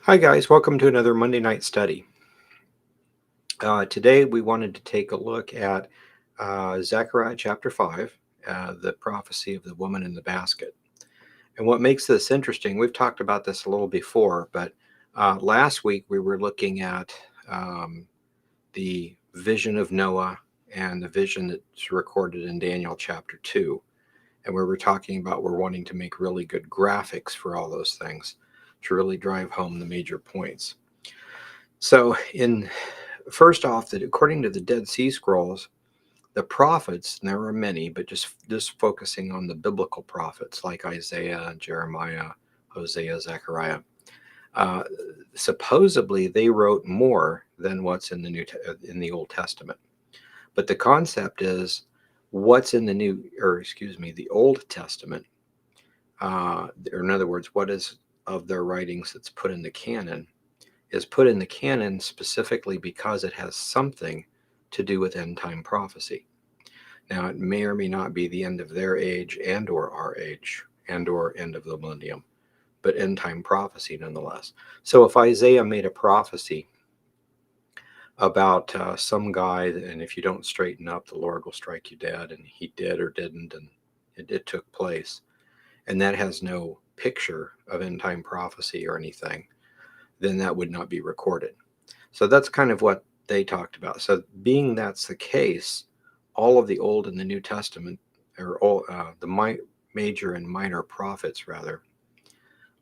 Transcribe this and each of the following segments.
Hi, guys. Welcome to another Monday night study. Today, we wanted to take a look at Zechariah chapter 5, the prophecy of the woman in the basket. And what makes this interesting, we've talked about this a little before, but last week we were looking at um, the vision of Noah and the vision that's recorded in Daniel chapter 2. And we were talking about we're wanting to make really good graphics for all those things to really drive home the major points. So, in first off, that according to the Dead Sea Scrolls, the prophets, and there are many, but just focusing on the biblical prophets like Isaiah, Jeremiah, Hosea, Zechariah, uh, supposedly they wrote more than what's in in the Old Testament. But the concept is what's in the Old Testament, or in other words, what is of their writings that's put in the canon is put in the canon specifically because it has something to do with end time prophecy. Now, it may or may not be the end of their age and or our age and or end of the millennium, but end time prophecy nonetheless. So if Isaiah made a prophecy about some guy, and if you don't straighten up, the Lord will strike you dead, and he did or didn't, and it took place, and that has no picture of end time prophecy or anything, then that would not be recorded. So that's kind of what they talked about. So being that's the case, all of the Old and the New Testament, or all major and minor prophets rather,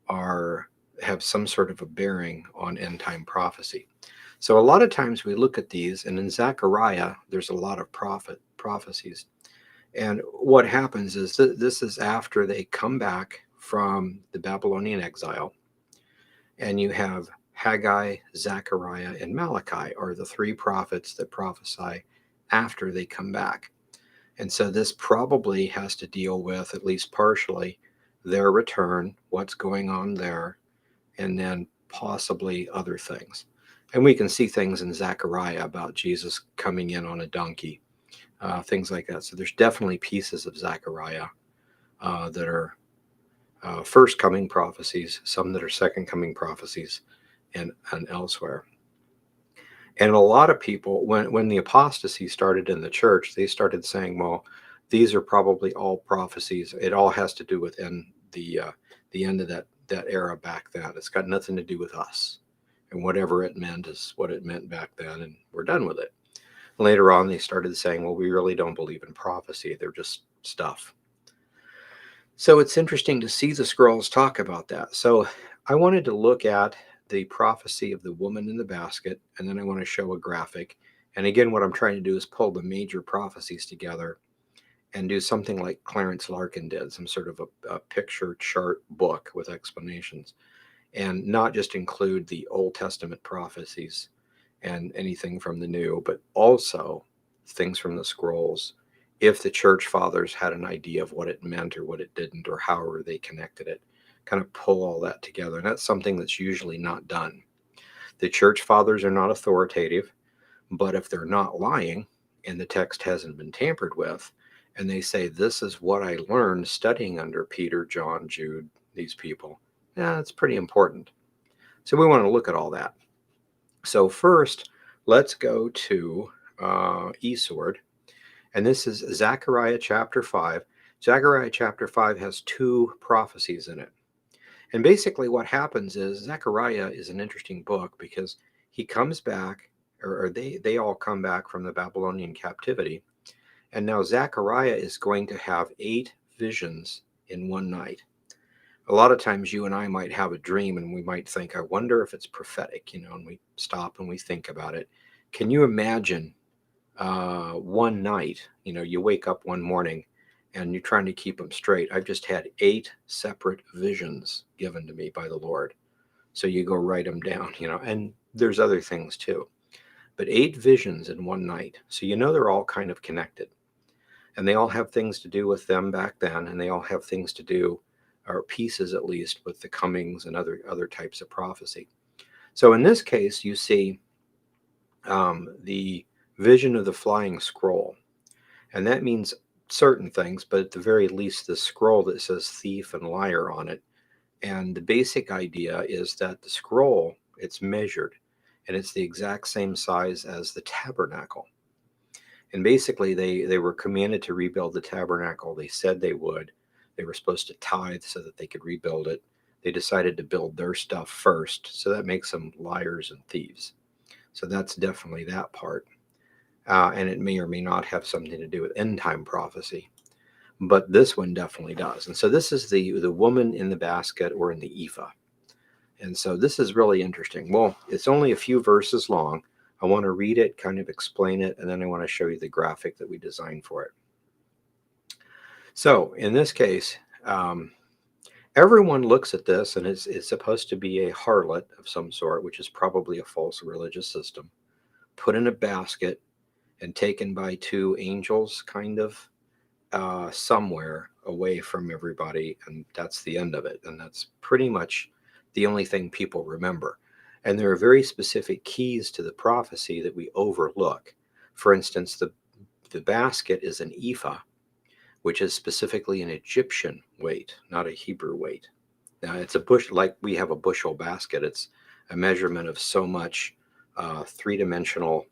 are have some sort of a bearing on end time prophecy. So a lot of times we look at these, and in Zechariah, there's a lot of prophecies. And what happens is this is after they come back from the Babylonian exile, and you have Haggai, Zechariah, and Malachi are the three prophets that prophesy after they come back. And so this probably has to deal with, at least partially, their return, what's going on there, and then possibly other things. And we can see things in Zechariah about Jesus coming in on a donkey, things like that. So there's definitely pieces of Zechariah that are first coming prophecies, some that are second coming prophecies, and elsewhere. And a lot of people, when the apostasy started in the church, they started saying, well, these are probably all prophecies. It all has to do with the end of that era back then. It's got nothing to do with us. And whatever it meant is what it meant back then, and we're done with it. Later on, they started saying, well, we really don't believe in prophecy. They're just stuff. So it's interesting to see the scrolls talk about that. So I wanted to look at the prophecy of the woman in the basket, and then I want to show a graphic. And again, what I'm trying to do is pull the major prophecies together and do something like Clarence Larkin did, some sort of a picture chart book with explanations, and not just include the Old Testament prophecies and anything from the New, but also things from the scrolls, if the church fathers had an idea of what it meant or what it didn't, or however they connected it, kind of pull all that together. And that's something that's usually not done. The church fathers are not authoritative, but if they're not lying and the text hasn't been tampered with, and they say, this is what I learned studying under Peter, John, Jude, these people, yeah, it's pretty important. So we want to look at all that. So first, let's go to eSword. And this is Zechariah chapter 5. Zechariah chapter 5 has two prophecies in it. And basically, what happens is Zechariah is an interesting book because he comes back, or they all come back from the Babylonian captivity. And now Zechariah is going to have 8 visions in one night. A lot of times you and I might have a dream and we might think, I wonder if it's prophetic, and we stop and we think about it. Can you imagine one night, you wake up one morning and you're trying to keep them straight? I've just had 8 separate visions given to me by the Lord. So you go write them down, and there's other things too. But 8 visions in one night. So they're all kind of connected. And they all have things to do with them back then, and they all have things to do, or pieces at least, with the comings and other types of prophecy. So in this case, you see the vision of the flying scroll. And that means certain things, but at the very least, the scroll that says thief and liar on it And the basic idea is that the scroll, it's measured, and it's the exact same size as the tabernacle. And basically, they were commanded to rebuild the tabernacle. They said they would. They were supposed to tithe so that they could rebuild it. They decided to build their stuff first, so that makes them liars and thieves. So that's definitely that part. And it may or may not have something to do with end time prophecy, but this one definitely does. And so this is the woman in the basket, or in the ephah. And so this is really interesting. Well, it's only a few verses long. I want to read it, kind of explain it, and then I want to show you the graphic that we designed for it. So in this case, everyone looks at this, and it's supposed to be a harlot of some sort, which is probably a false religious system, put in a basket and taken by two angels, kind of, somewhere away from everybody, and that's the end of it. And that's pretty much the only thing people remember. And there are very specific keys to the prophecy that we overlook. For instance, the basket is an ephah, which is specifically an Egyptian weight, not a Hebrew weight. Now, it's a bushel, like we have a bushel basket. It's a measurement of so much three-dimensional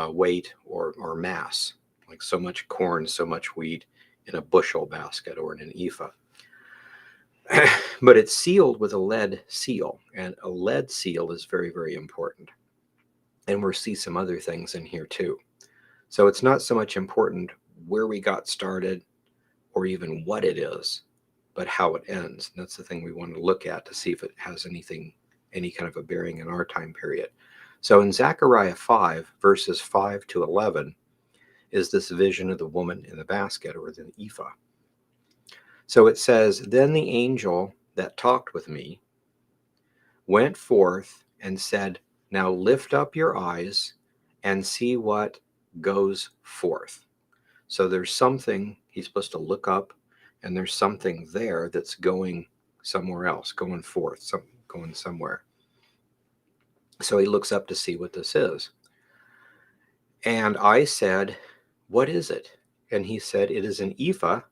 weight or mass, like so much corn, so much wheat in a bushel basket or in an ephah. But it's sealed with a lead seal, and a lead seal is very, very important. And we'll see some other things in here too. So it's not so much important where we got started or even what it is, but how it ends. And that's the thing we want to look at to see if it has anything, any kind of a bearing in our time period. So in Zechariah 5, verses 5 to 11, is this vision of the woman in the basket, or the ephah. So it says, "Then the angel that talked with me went forth and said, 'Now lift up your eyes and see what goes forth.'" So there's something he's supposed to look up, and there's something there that's going somewhere else, going forth, going somewhere. So he looks up to see what this is. And I said, "What is it?" And he said, "It is an ephah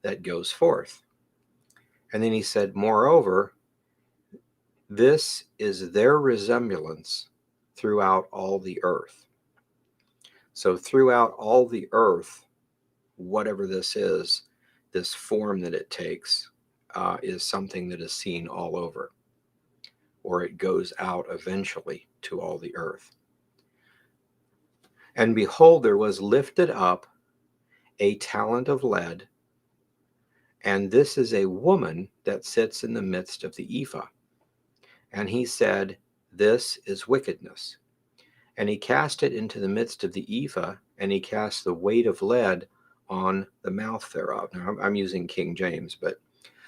that goes forth." And then he said, "Moreover, this is their resemblance throughout all the earth." So throughout all the earth, whatever this is, this form that it takes, is something that is seen all over, or it goes out eventually to all the earth. "And behold, there was lifted up a talent of lead, and this is a woman that sits in the midst of the ephah. And he said, 'This is wickedness.' And he cast it into the midst of the ephah, and he cast the weight of lead on the mouth thereof." Now, I'm using King James, but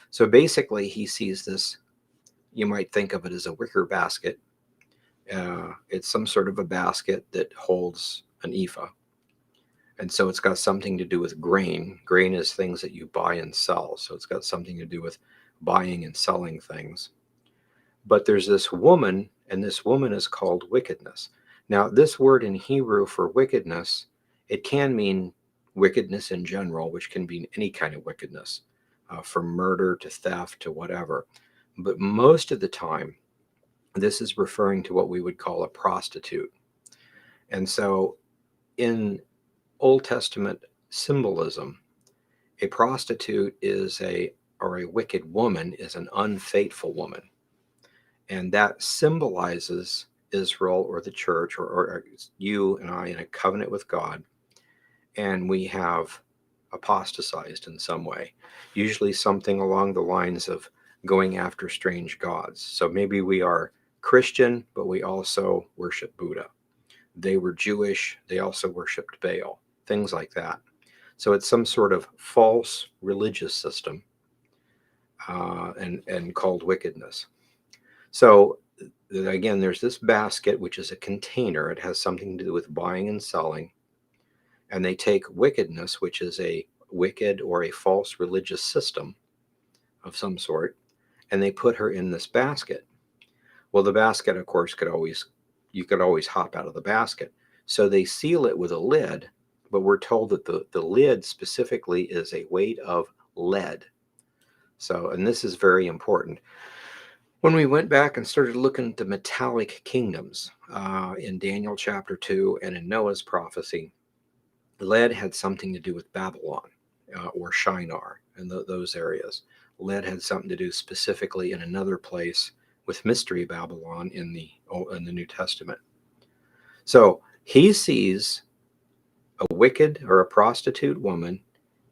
so basically he sees this. You might think of it as a wicker basket. It's some sort of a basket that holds an ephah. And so it's got something to do with grain. Grain is things that you buy and sell. So it's got something to do with buying and selling things. But there's this woman, and this woman is called wickedness. Now, this word in Hebrew for wickedness, it can mean wickedness in general, which can mean any kind of wickedness, from murder to theft to whatever. But most of the time, this is referring to what we would call a prostitute. And so in Old Testament symbolism, a prostitute or a wicked woman is an unfaithful woman. And that symbolizes Israel, or the church, or you and I in a covenant with God, and we have apostatized in some way, usually something along the lines of going after strange gods. So maybe we are Christian, but we also worship Buddha. They were Jewish, they also worshiped Baal, things like that. So it's some sort of false religious system, and called wickedness. So again, there's this basket, which is a container. It has something to do with buying and selling. And they take wickedness, which is a wicked or a false religious system of some sort, and they put her in this basket. Well, the basket, of course, you could always hop out of the basket. So they seal it with a lid, but we're told that the lid specifically is a weight of lead. So, and this is very important. When we went back and started looking at the metallic kingdoms in Daniel chapter 2 and in Noah's prophecy, lead had something to do with Babylon or Shinar and those areas. Lead had something to do specifically in another place with Mystery Babylon in the New Testament. So he sees a wicked or a prostitute woman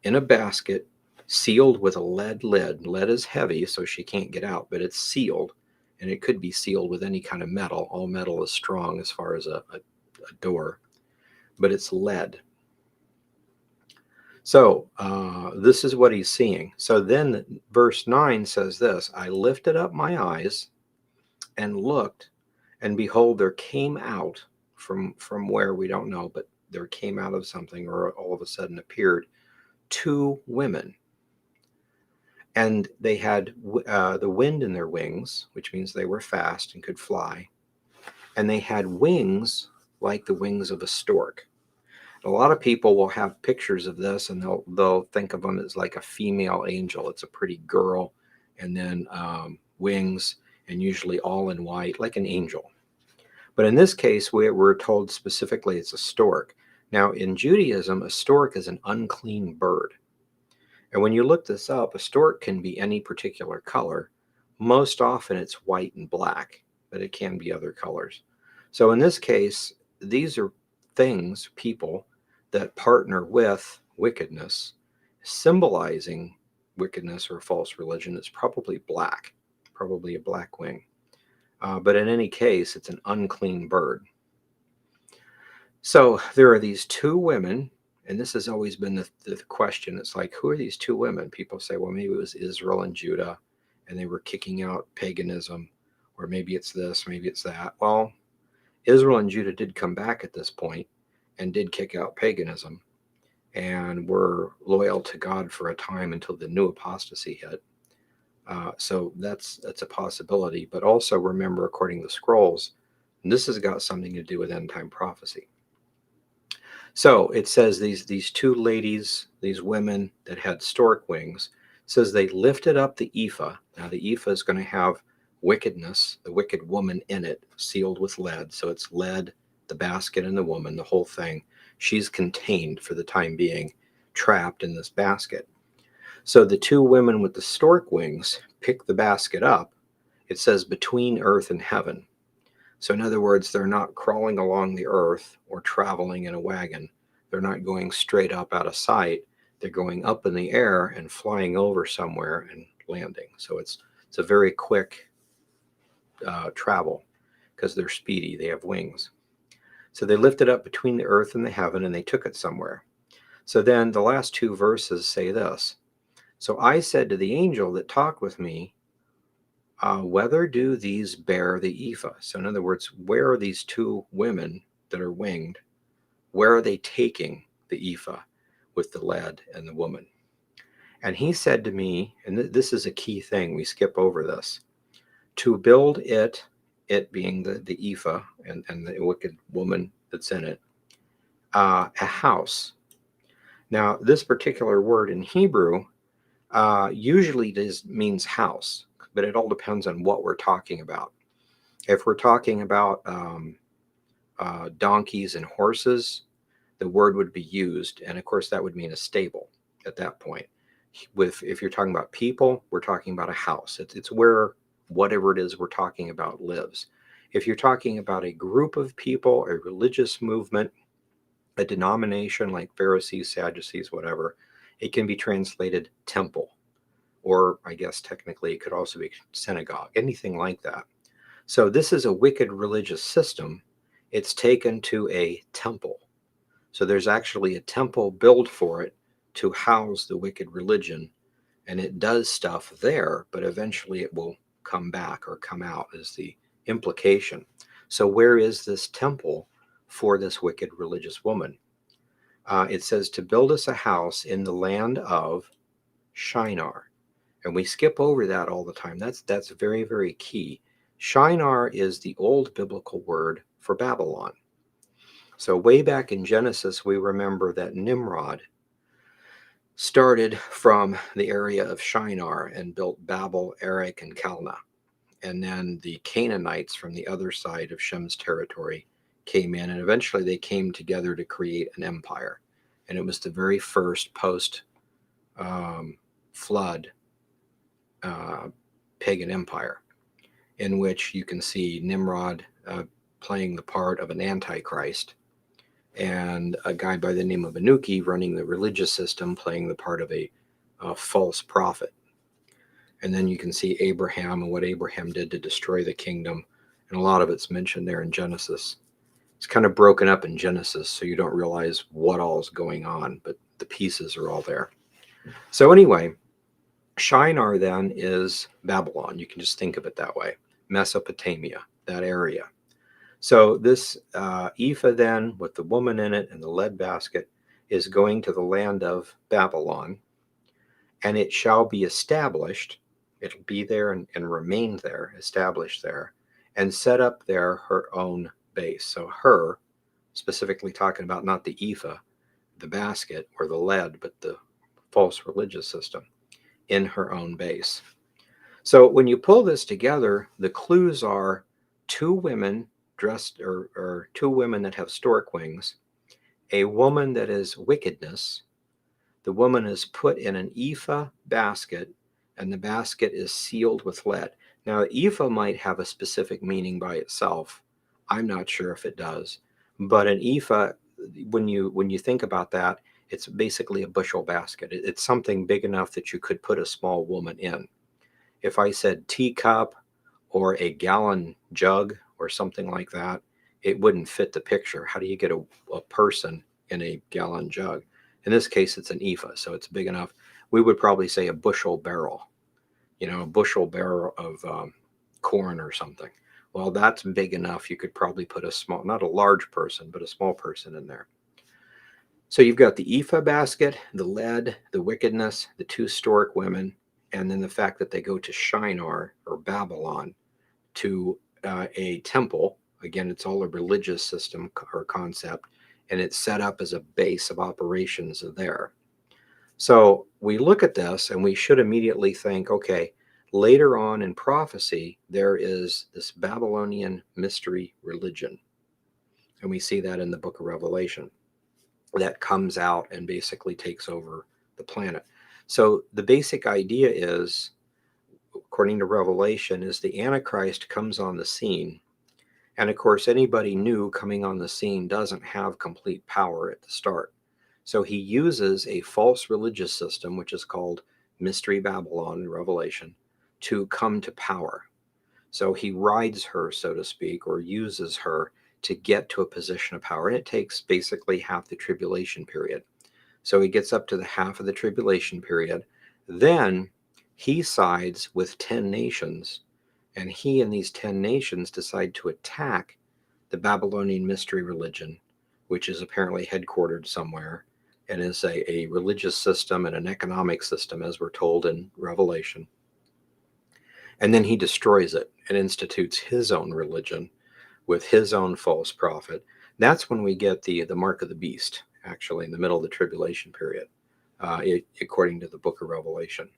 in a basket sealed with a lead lid. Lead is heavy, so she can't get out, but it's sealed, and it could be sealed with any kind of metal. All metal is strong as far as a door, but it's lead. So this is what he's seeing. So then verse 9 says this, I lifted up my eyes and looked, and behold, there came out from where we don't know, but there came out of something, or all of a sudden appeared, two women. And they had the wind in their wings, which means they were fast and could fly. And they had wings like the wings of a stork. A lot of people will have pictures of this, and they'll think of them as like a female angel. It's a pretty girl, and then wings, and usually all in white, like an angel. But in this case, we're told specifically it's a stork. Now, in Judaism, a stork is an unclean bird. And when you look this up, a stork can be any particular color. Most often it's white and black, but it can be other colors. So in this case, these are things, people, that partner with wickedness, symbolizing wickedness or false religion. Is probably black, probably a black wing. But in any case, it's an unclean bird. So there are these two women, and this has always been the question. It's like, who are these two women? People say, well, maybe it was Israel and Judah, and they were kicking out paganism, or maybe it's this, maybe it's that. Well, Israel and Judah did come back at this point and did kick out paganism and were loyal to God for a time until the new apostasy hit. So that's a possibility. But also remember, according to the scrolls, this has got something to do with end time prophecy. So it says these two ladies, these women that had stork wings, says they lifted up the Ephah. Now the Ephah is going to have wickedness, the wicked woman in it, sealed with lead. So it's lead, the basket, and the woman, the whole thing. She's contained for the time being, trapped in this basket. So the two women with the stork wings pick the basket up. It says between earth and heaven. So in other words, they're not crawling along the earth or traveling in a wagon. They're not going straight up out of sight. They're going up in the air and flying over somewhere and landing. So it's a very quick travel because they're speedy. They have wings. So they lifted up between the earth and the heaven, and they took it somewhere. So then the last two verses say this. So I said to the angel that talked with me, whether do these bear the Ephah? So in other words, where are these two women that are winged? Where are they taking the Ephah with the lead and the woman? And he said to me, and this is a key thing, we skip over this, to build it being the Ephah and the wicked woman that's in it, a house. Now, this particular word in Hebrew usually means house, but it all depends on what we're talking about. If we're talking about donkeys and horses, the word would be used, and of course that would mean a stable at that point. If you're talking about people, we're talking about a house. It's where whatever it is we're talking about lives. If you're talking about a group of people, a religious movement, a denomination like Pharisees, Sadducees, whatever, it can be translated temple. Or I guess technically it could also be synagogue, anything like that. So this is a wicked religious system. It's taken to a temple. So there's actually a temple built for it to house the wicked religion. And it does stuff there, but eventually it will come back or come out is the implication. So where is this temple for this wicked religious woman? It says to build us a house in the land of Shinar. And we skip over that all the time. That's very, very key. Shinar is the old biblical word for Babylon. So way back in Genesis, we remember that Nimrod started from the area of Shinar and built Babel, Erech, and Calneh. And then the Canaanites from the other side of Shem's territory came in, and eventually they came together to create an empire. And it was the very first post flood pagan empire, in which you can see Nimrod playing the part of an antichrist, and a guy by the name of Anuki running the religious system playing the part of a false prophet. And then you can see Abraham and what Abraham did to destroy the kingdom. And a lot of it's mentioned there in Genesis. It's kind of broken up in Genesis, so you don't realize what all is going on, but the pieces are all there. So anyway, Shinar then is Babylon. You can just think of it that way. Mesopotamia, that area. So this Ephah then, with the woman in it and the lead basket, is going to the land of Babylon, and it shall be established. It'll be there and remain there, established there, and set up there her own base. So her, specifically talking about not the Ephah, the basket, or the lead, but the false religious system, in her own base. So when you pull this together, the clues are two women dressed, or two women that have stork wings, a woman that is wickedness. The woman is put in an ephah basket, and the basket is sealed with lead. Now, ephah might have a specific meaning by itself. I'm not sure if it does, but an ephah, when you think about that, it's basically a bushel basket. It's something big enough that you could put a small woman in. If I said teacup or a gallon jug or something like that, it wouldn't fit the picture. How do you get a person in a gallon jug? In this case, it's an ephah, so it's big enough. We would probably say a bushel barrel, a bushel barrel of corn or something. Well, that's big enough. You could probably put a small, not a large person, but a small person in there. So you've got the ephah basket, the lead, the wickedness, the two stork women, and then the fact that they go to Shinar or Babylon to a temple. Again, it's all a religious system or concept, and it's set up as a base of operations there. So we look at this and we should immediately think, okay, later on in prophecy, there is this Babylonian mystery religion. And we see that in the book of Revelation, that comes out and basically takes over the planet. So the basic idea is, according to Revelation, is the Antichrist comes on the scene. And of course, anybody new coming on the scene doesn't have complete power at the start. So he uses a false religious system, which is called Mystery Babylon in Revelation, to come to power. So he rides her, so to speak, or uses her to get to a position of power. And it takes basically half the tribulation period. So he gets up to the half of the tribulation period. Then he sides with 10 nations, and he and these 10 nations decide to attack the Babylonian mystery religion, which is apparently headquartered somewhere and is a religious system and an economic system, as we're told in Revelation. And then he destroys it and institutes his own religion with his own false prophet. That's when we get the mark of the beast, actually, in the middle of the tribulation period, according to the book of Revelation.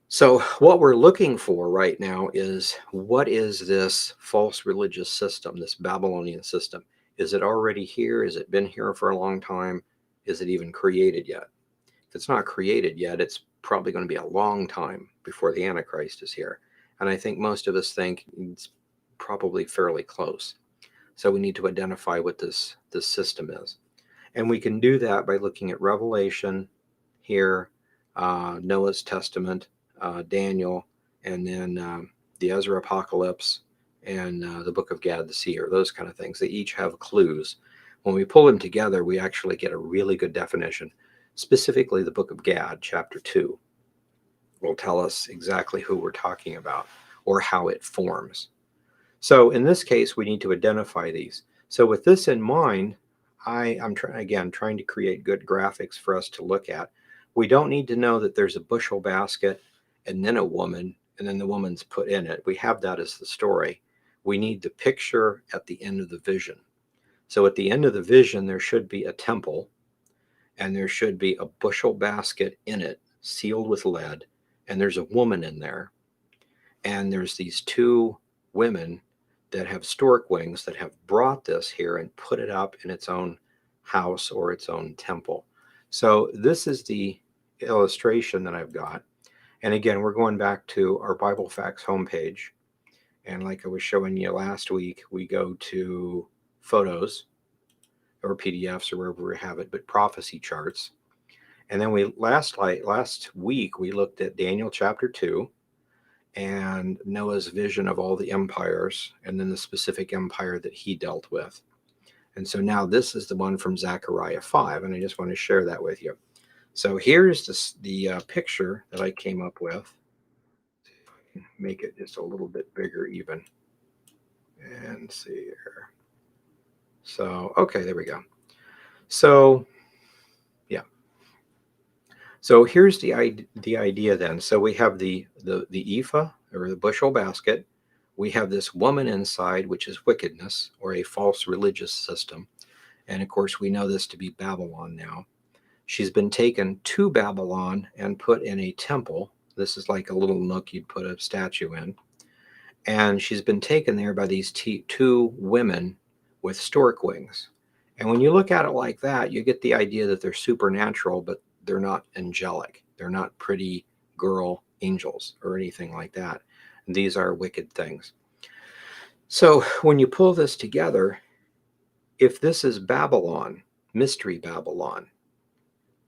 So what we're looking for right now is, what is this false religious system, this Babylonian system? Is it already here? Has it been here for a long time? Is it even created yet? If it's not created yet, it's probably going to be a long time before the Antichrist is here. And I think most of us think it's probably fairly close. So we need to identify what this system is. And we can do that by looking at Revelation here, Noah's Testament, Daniel, and then the Ezra Apocalypse, and the book of Gad the Seer, those kind of things. They each have clues. When we pull them together, we actually get a really good definition. Specifically, the book of Gad, chapter 2, will tell us exactly who we're talking about or how it forms. So in this case, we need to identify these. So with this in mind, I'm trying to create good graphics for us to look at. We don't need to know that there's a bushel basket and then a woman, and then the woman's put in it. We have that as the story. We need the picture at the end of the vision. So at the end of the vision, there should be a temple, and there should be a bushel basket in it, sealed with lead, and there's a woman in there, and there's these two women that have stork wings that have brought this here and put it up in its own house or its own temple. So this is the illustration that I've got. And again, we're going back to our Bible Facts homepage. And like I was showing you last week, we go to photos or PDFs or wherever we have it, but prophecy charts. And then last week we looked at Daniel chapter 2 and Noah's vision of all the empires and then the specific empire that he dealt with. And so now this is the one from Zechariah 5, and I just want to share that with you. So here's the picture that I came up with. Make it just a little bit bigger even. And see here. So, okay, there we go. So, yeah. So here's the idea then. So we have the ephah or the bushel basket. We have this woman inside, which is wickedness or a false religious system. And of course, we know this to be Babylon now. She's been taken to Babylon and put in a temple. This is like a little nook you'd put a statue in. And she's been taken there by these two women with stork wings. And when you look at it like that, you get the idea that they're supernatural, but they're not angelic. They're not pretty girl angels or anything like that. These are wicked things. So when you pull this together, if this is Babylon, Mystery Babylon,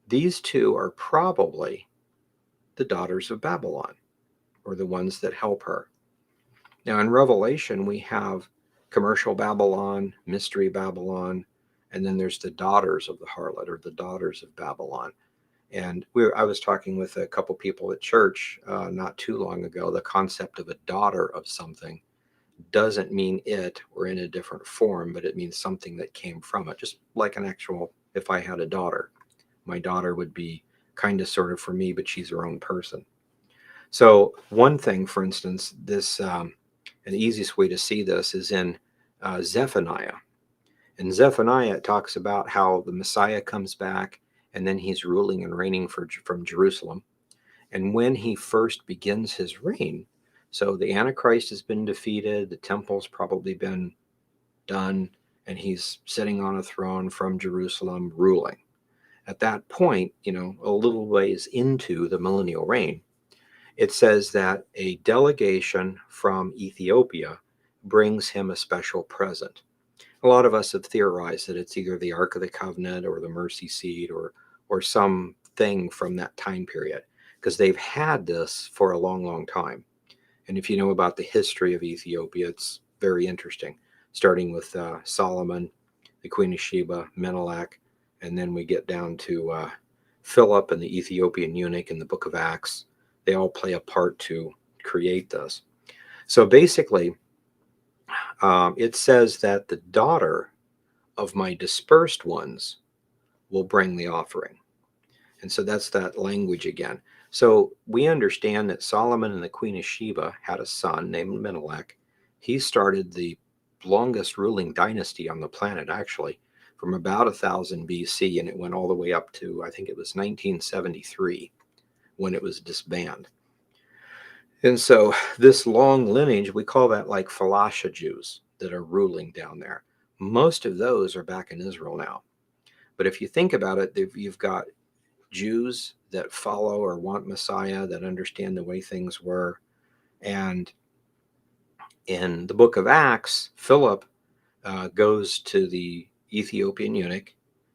these two are probably the daughters of Babylon, or the ones that help her. Now in Revelation, we have commercial Babylon, Mystery Babylon, and then there's the daughters of the harlot, or the daughters of Babylon. And I was talking with a couple people at church not too long ago. The concept of a daughter of something doesn't mean it or in a different form, but it means something that came from it. Just like an actual, if I had a daughter, my daughter would be kind of sort of for me, but she's her own person. So one thing, for instance, this, and the easiest way to see this is in Zephaniah. In Zephaniah, it talks about how the Messiah comes back and then he's ruling and reigning from Jerusalem. And when he first begins his reign, so the Antichrist has been defeated, the temple's probably been done, and he's sitting on a throne from Jerusalem ruling. At that point, a little ways into the millennial reign, it says that a delegation from Ethiopia brings him a special present. A lot of us have theorized that it's either the Ark of the Covenant or the mercy seat or something from that time period, because they've had this for a long, long time. And if you know about the history of Ethiopia, it's very interesting, starting with Solomon, the Queen of Sheba, Menelik, and then we get down to Philip and the Ethiopian eunuch in the book of Acts. They all play a part to create this. So basically, it says that the daughter of my dispersed ones will bring the offering. And so that's that language again. So we understand that Solomon and the Queen of Sheba had a son named Menelik. He started the longest ruling dynasty on the planet, actually, from about 1000 BC, and it went all the way up to, I think it was 1973, when it was disbanded. And so this long lineage, we call that like Falasha Jews that are ruling down there. Most of those are back in Israel now. But if you think about it, you've got Jews that follow or want Messiah, that understand the way things were. And in the book of Acts, Philip goes to the Ethiopian eunuch,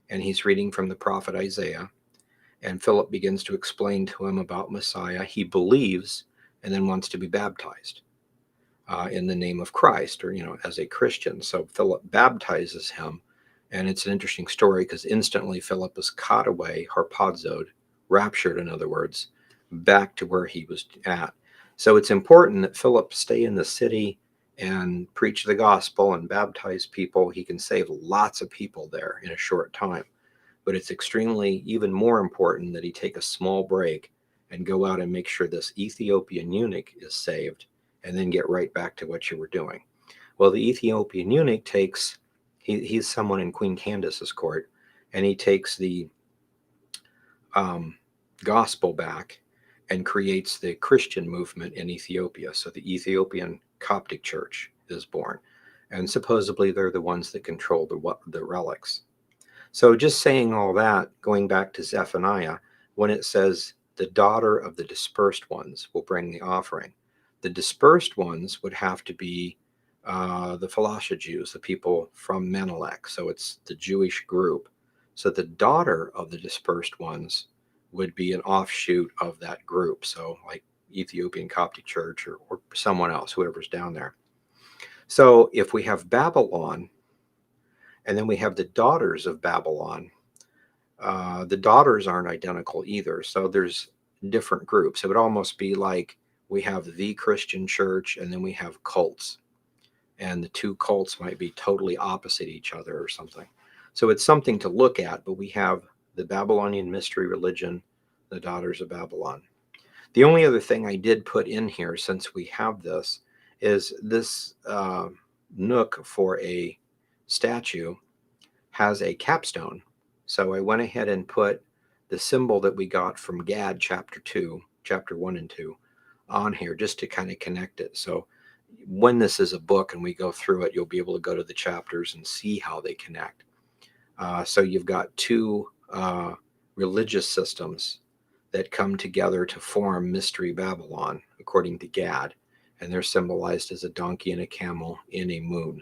and he's reading from the prophet Isaiah. And Philip begins to explain to him about Messiah. He believes and then wants to be baptized in the name of Christ, or, as a Christian. So Philip baptizes him. And it's an interesting story because instantly Philip was caught away, harpazoed, raptured, in other words, back to where he was at. So it's important that Philip stay in the city and preach the gospel and baptize people. He can save lots of people there in a short time. But it's extremely, even more important that he take a small break and go out and make sure this Ethiopian eunuch is saved and then get right back to what you were doing. Well, the Ethiopian eunuch takes... He's someone in Queen Candace's court, and he takes the um, gospel back and creates the Christian movement in Ethiopia. So the Ethiopian Coptic Church is born. And supposedly they're the ones that control the relics. So just saying all that, going back to Zephaniah, when it says the daughter of the dispersed ones will bring the offering, the dispersed ones would have to be the Falasha Jews, the people from Menelek. So it's the Jewish group. So the daughter of the dispersed ones would be an offshoot of that group. So like Ethiopian Coptic Church or someone else, whoever's down there. So if we have Babylon, and then we have the daughters of Babylon, the daughters aren't identical either. So there's different groups. It would almost be like we have the Christian church and then we have cults. And the two cults might be totally opposite each other or something. So it's something to look at, but we have the Babylonian mystery religion, the daughters of Babylon. The only other thing I did put in here, since we have this, is this nook for a statue has a capstone. So I went ahead and put the symbol that we got from Gad chapter 2, chapter 1 and 2 on here just to kind of connect it. So when this is a book and we go through it, you'll be able to go to the chapters and see how they connect. So you've got two religious systems that come together to form Mystery Babylon, according to Gad, and they're symbolized as a donkey and a camel in a moon.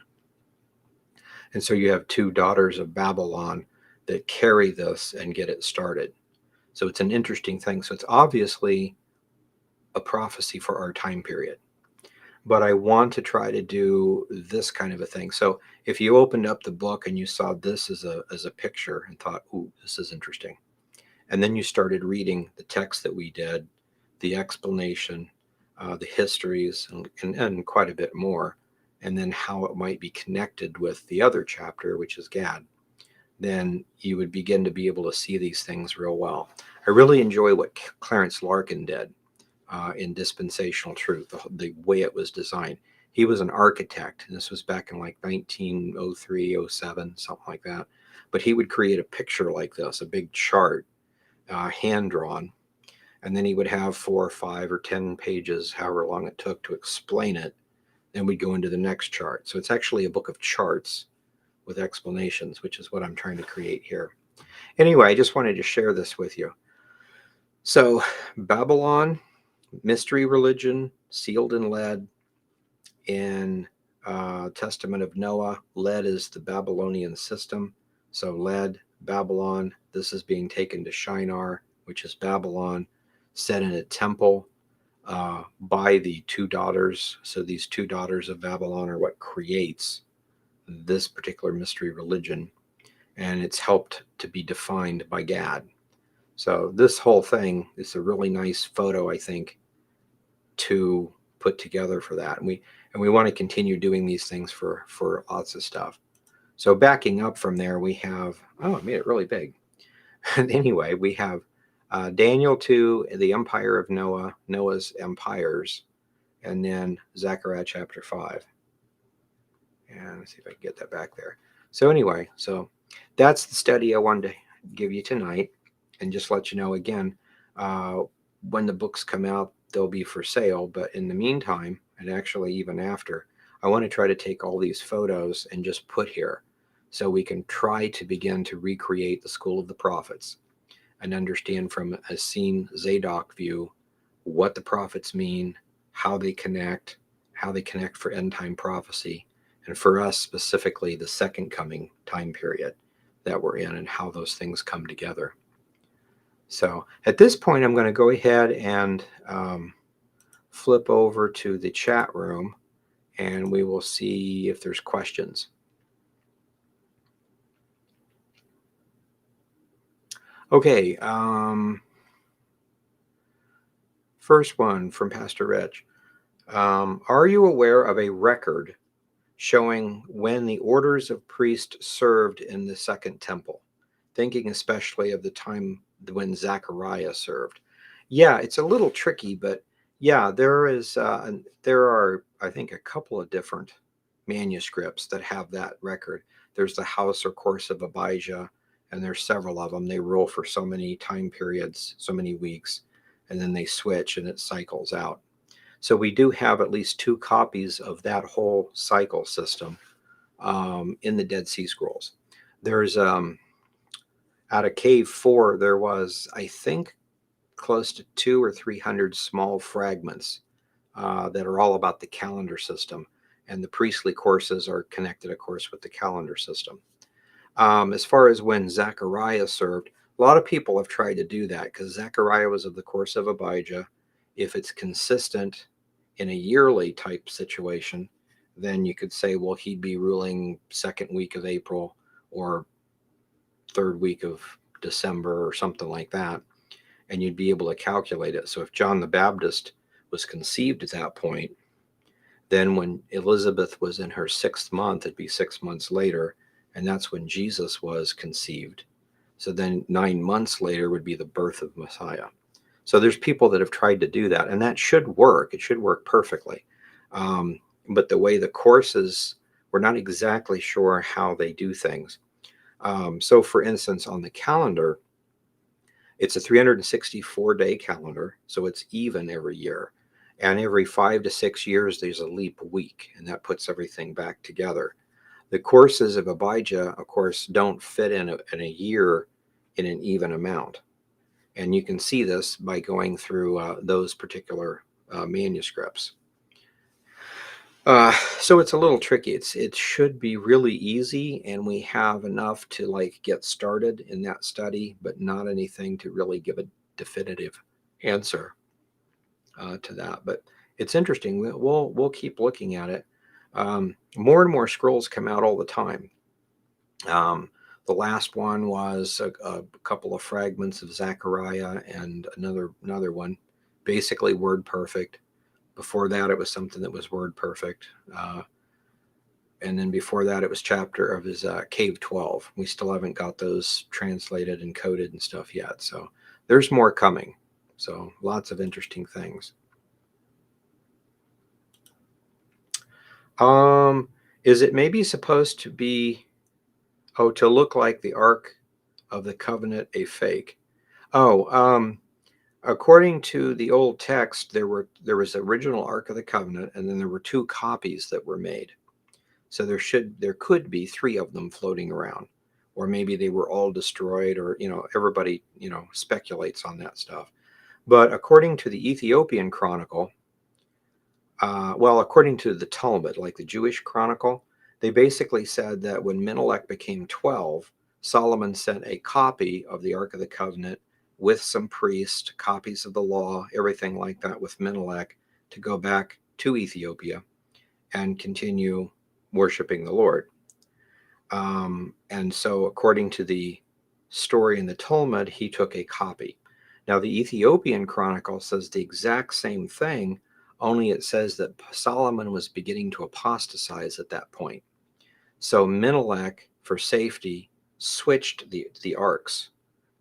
And so you have two daughters of Babylon that carry this and get it started. So it's an interesting thing. So it's obviously a prophecy for our time period. But I want to try to do this kind of a thing. So if you opened up the book and you saw this as a picture and thought, ooh, this is interesting. And then you started reading the text that we did, the explanation, the histories, and quite a bit more, and then how it might be connected with the other chapter, which is Gad, then you would begin to be able to see these things real well. I really enjoy what Clarence Larkin did in Dispensational Truth, the way it was designed. He was an architect, and this was back in like 1903, 07, something like that. But he would create a picture like this, a big chart, hand drawn, and then he would have 4 or 5 or 10 pages, however long it took to explain it. Then we'd go into the next chart. So it's actually a book of charts with explanations, which is what I'm trying to create here. Anyway, I just wanted to share this with you. So Babylon, mystery religion, sealed in lead. In Testament of Noah, lead is the Babylonian system. So lead, Babylon, this is being taken to Shinar, which is Babylon, set in a temple by the two daughters. So these two daughters of Babylon are what creates this particular mystery religion, and it's helped to be defined by Gad. So this whole thing is a really nice photo, I think, to put together for that. And we want to continue doing these things for lots of stuff. So backing up from there, we have, oh, I made it really big. Anyway, we have Daniel 2, the empire of Noah, Noah's empires, and then Zechariah chapter 5. And let's see if I can get that back there. So anyway, so that's the study I wanted to give you tonight, and just let you know again, when the books come out, they'll be for sale. But in the meantime, and actually even after, I want to try to take all these photos and just put here so we can try to begin to recreate the School of the Prophets and understand from a Scene Zadok view what the prophets mean, how they connect for end time prophecy, and for us specifically, the second coming time period that we're in and how those things come together. So at this point, I'm going to go ahead and flip over to the chat room, and we will see if there's questions. Okay, first one from Pastor Rich. Are you aware of a record showing when the orders of priests served in the Second Temple? Thinking especially of the time when Zechariah served. Yeah, it's a little tricky, but yeah, there are, I think, a couple of different manuscripts that have that record. There's the House or Course of Abijah, and there's several of them. They rule for so many time periods, so many weeks, and then they switch and it cycles out. So we do have at least 2 copies of that whole cycle system in the Dead Sea Scrolls. There's out of Cave 4, there was, I think, close to 200 or 300 small fragments that are all about the calendar system. And the priestly courses are connected, of course, with the calendar system. As far as when Zechariah served, a lot of people have tried to do that because Zechariah was of the course of Abijah. If it's consistent in a yearly type situation, then you could say, well, he'd be ruling second week of April or third week of December or something like that. And you'd be able to calculate it. So if John the Baptist was conceived at that point, then when Elizabeth was in her 6th month, it'd be 6 months later, and that's when Jesus was conceived. So then 9 months later would be the birth of Messiah. So there's people that have tried to do that, and that should work. It should work perfectly. But the way the courses, we're not exactly sure how they do things. So for instance, on the calendar, it's a 364-day calendar, so it's even every year. And every 5 to 6 years, there's a leap week, and that puts everything back together. The courses of Abijah, of course, don't fit in a year in an even amount. And you can see this by going through those particular manuscripts. So it's a little tricky. It should be really easy, and we have enough to like get started in that study, but not anything to really give a definitive answer to that. But it's interesting. We'll keep looking at it. More and more scrolls come out all the time. The last one was a couple of fragments of Zechariah and another one, basically word perfect. Before that, it was something that was word perfect. And then before that, it was chapter of his Cave 12. We still haven't got those translated and coded and stuff yet. So there's more coming. So lots of interesting things. Is it maybe supposed to be, to look like the Ark of the Covenant, a fake? According to the old text, there was the original Ark of the Covenant, and then there were 2 copies that were made. So there could be 3 of them floating around, or maybe they were all destroyed, or everybody speculates on that stuff. But according to the Ethiopian Chronicle, according to the Talmud, like the Jewish Chronicle, they basically said that when Menelik became 12, Solomon sent a copy of the Ark of the Covenant with some priests, copies of the law, everything like that with Menelik to go back to Ethiopia and continue worshiping the Lord. And so according to the story in the Talmud, he took a copy. Now the Ethiopian Chronicle says the exact same thing, only it says that Solomon was beginning to apostatize at that point. So Menelik, for safety, switched the arks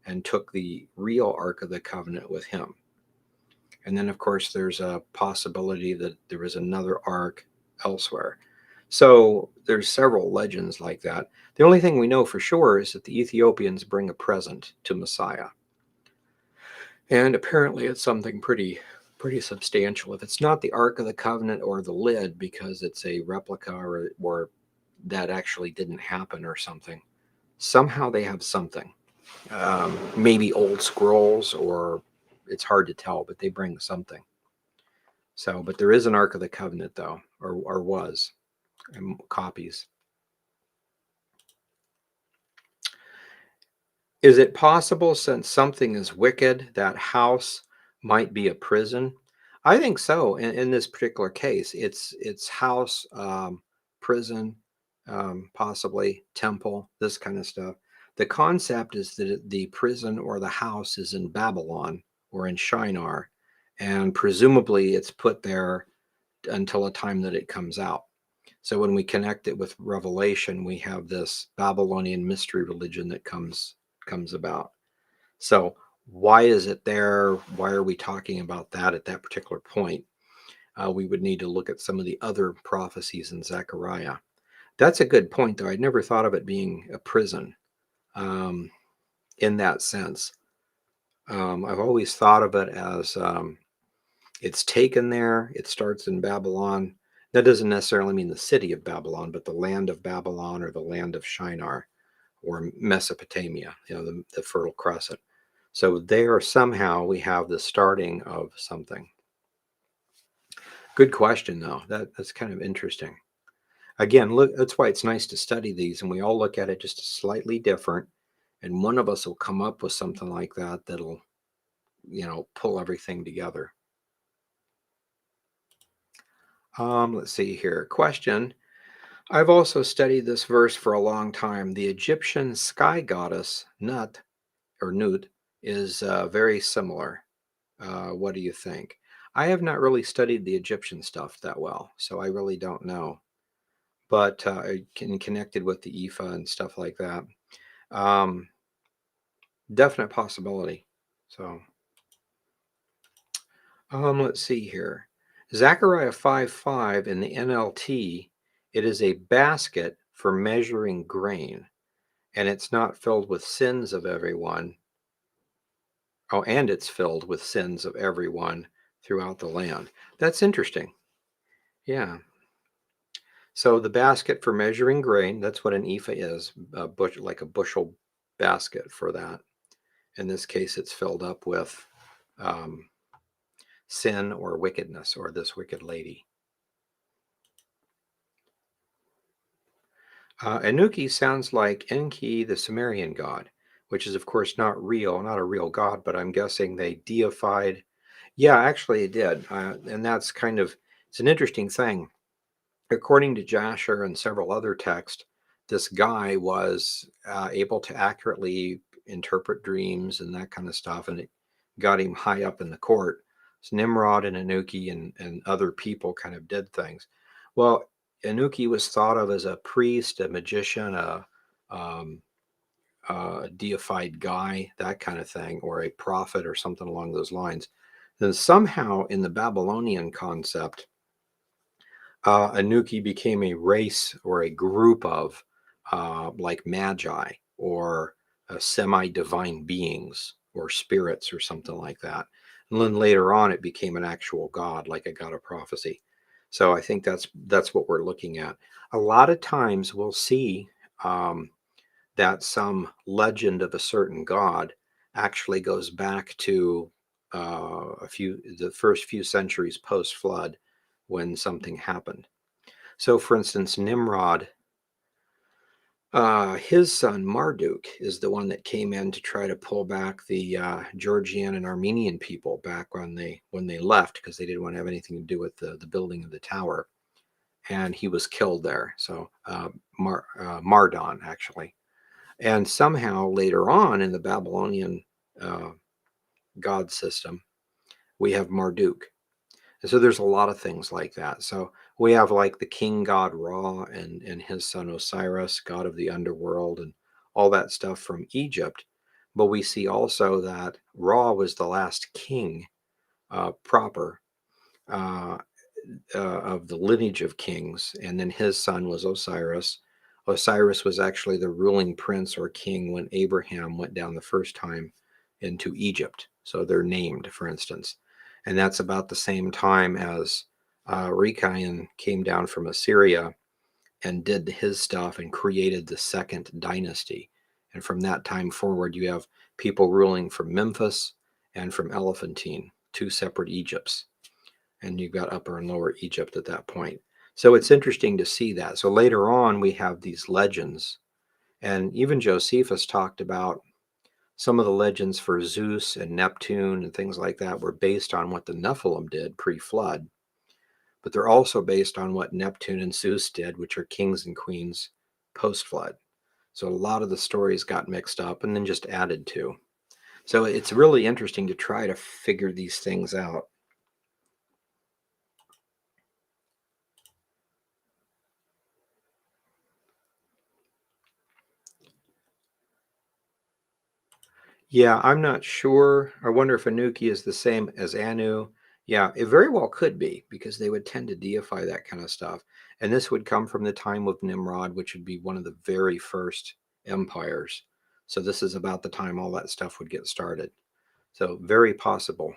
and took the real Ark of the Covenant with him. And then, of course, there's a possibility that there was another ark elsewhere. So there's several legends like that. The only thing we know for sure is that the Ethiopians bring a present to Messiah. And apparently it's something pretty substantial. If it's not the Ark of the Covenant or the lid, because it's a replica or that actually didn't happen or something, somehow they have something. Maybe old scrolls, or it's hard to tell, but they bring something. So, but there is an Ark of the Covenant, though, or was, and copies. Is it possible, since something is wicked, that house might be a prison? I think so. In this particular case, it's house, prison, possibly temple, this kind of stuff. The concept is that the prison or the house is in Babylon or in Shinar, and presumably it's put there until a time that it comes out. So when we connect it with Revelation, we have this Babylonian mystery religion that comes about. So why is it there? Why are we talking about that at that particular point? We would need to look at some of the other prophecies in Zechariah. That's a good point, though. I'd never thought of it being a prison. in that sense. I've always thought of it as it's taken there. It starts in Babylon. That doesn't necessarily mean the city of Babylon, but the land of Babylon or the land of Shinar or Mesopotamia, the Fertile Crescent. So there somehow we have the starting of something. Good question, though. That's kind of interesting. Again, look, that's why it's nice to study these, and we all look at it just slightly different, and one of us will come up with something like that that'll, pull everything together. Let's see here. Question. I've also studied this verse for a long time. The Egyptian sky goddess Nut or Nut is very similar. What do you think? I have not really studied the Egyptian stuff that well, so I really don't know. But connected with the Ephah and stuff like that. Um, Definite possibility. So, let's see here. Zechariah 5:5 in the NLT, it is a basket for measuring grain, and it's not filled with sins of everyone. Oh, and it's filled with sins of everyone throughout the land. That's interesting. Yeah. So the basket for measuring grain, that's what an ephah is, like a bushel basket for that. In this case, it's filled up with um, sin or wickedness or this wicked lady. Anuki sounds like Enki, the Sumerian god, which is, of course, not a real god, but I'm guessing they deified. Yeah, actually, it did. And that's it's an interesting thing. According to Jasher and several other texts, this guy was able to accurately interpret dreams and that kind of stuff, and it got him high up in the court. So Nimrod and Anuki and other people kind of did things. Well, Anuki was thought of as a priest, a magician, um, a deified guy, that kind of thing, or a prophet or something along those lines. Then somehow in the Babylonian concept, Anuki became a race or a group of like magi or semi-divine beings or spirits or something like that. And then later on, it became an actual god, like a god of prophecy. So I think that's what we're looking at. A lot of times we'll see um, that some legend of a certain god actually goes back to the first few centuries post flood when something happened. So, for instance, Nimrod, his son Marduk is the one that came in to try to pull back the Georgian and Armenian people back when they left because they didn't want to have anything to do with the building of the tower, and he was killed there. So Mardon actually, and somehow later on in the Babylonian uh, god system, we have Marduk. And so there's a lot of things like that. So we have like the king god Ra and his son Osiris, god of the underworld, and all that stuff from Egypt. But we see also that Ra was the last king proper uh, of the lineage of kings, and then his son was Osiris. Osiris was actually the ruling prince or king when Abraham went down the first time into Egypt. So they're named, for instance. And that's about the same time as Rekayan came down from Assyria and did his stuff and created the second dynasty. And from that time forward, you have people ruling from Memphis and from Elephantine, two separate Egypts, and you've got Upper and Lower Egypt at that point. So it's interesting to see that. So later on, we have these legends, and even Josephus talked about some of the legends for Zeus and Neptune and things like that were based on what the Nephilim did pre-flood, but they're also based on what Neptune and Zeus did, which are kings and queens post-flood. So a lot of the stories got mixed up and then just added to. So it's really interesting to try to figure these things out. Yeah, I'm not sure. I wonder if Anuki is the same as Anu. Yeah, it very well could be because they would tend to deify that kind of stuff. And this would come from the time of Nimrod, which would be one of the very first empires. So this is about the time all that stuff would get started. So very possible.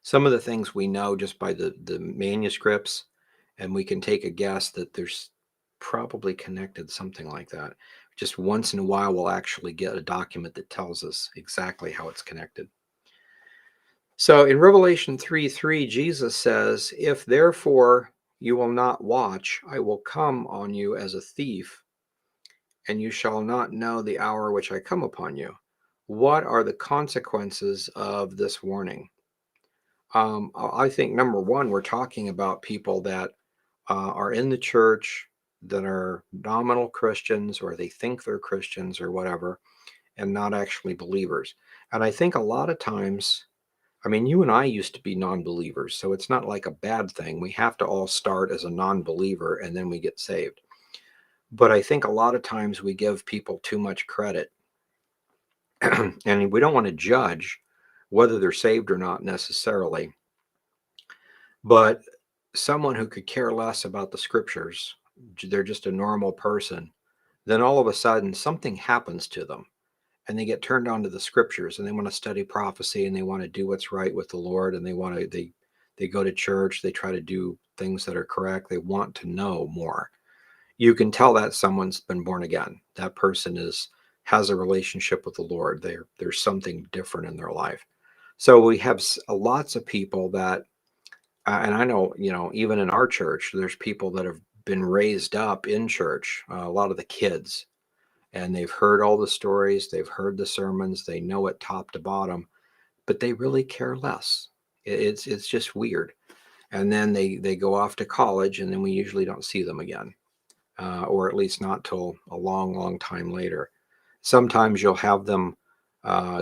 Some of the things we know just by the manuscripts, and we can take a guess that there's probably connected, something like that. Just once in a while, we'll actually get a document that tells us exactly how it's connected. So in Revelation 3:3, Jesus says, "If therefore you will not watch, I will come on you as a thief, and you shall not know the hour which I come upon you." What are the consequences of this warning? I think number one, we're talking about people that are in the church, that are nominal Christians, or they think they're Christians or whatever, and not actually believers. And I think a lot of times, I mean, you and I used to be non-believers, so it's not like a bad thing. We have to all start as a non-believer and then we get saved. But I think a lot of times we give people too much credit and we don't want to judge whether they're saved or not necessarily. But someone who could care less about the scriptures, they're just a normal person, then all of a sudden something happens to them and they get turned on to the scriptures and they want to study prophecy and they want to do what's right with the Lord, and they go to church, they try to do things that are correct. They want to know more. You can tell that someone's been born again. That person has a relationship with the Lord. There's something different in their life. So we have lots of people that and I know, even in our church, there's people that have been raised up in church, a lot of the kids, and they've heard all the stories, they've heard the sermons, they know it top to bottom, but they really care less. It's just weird. And then they go off to college, and then we usually don't see them again, or at least not till a long, long time later. Sometimes you'll have them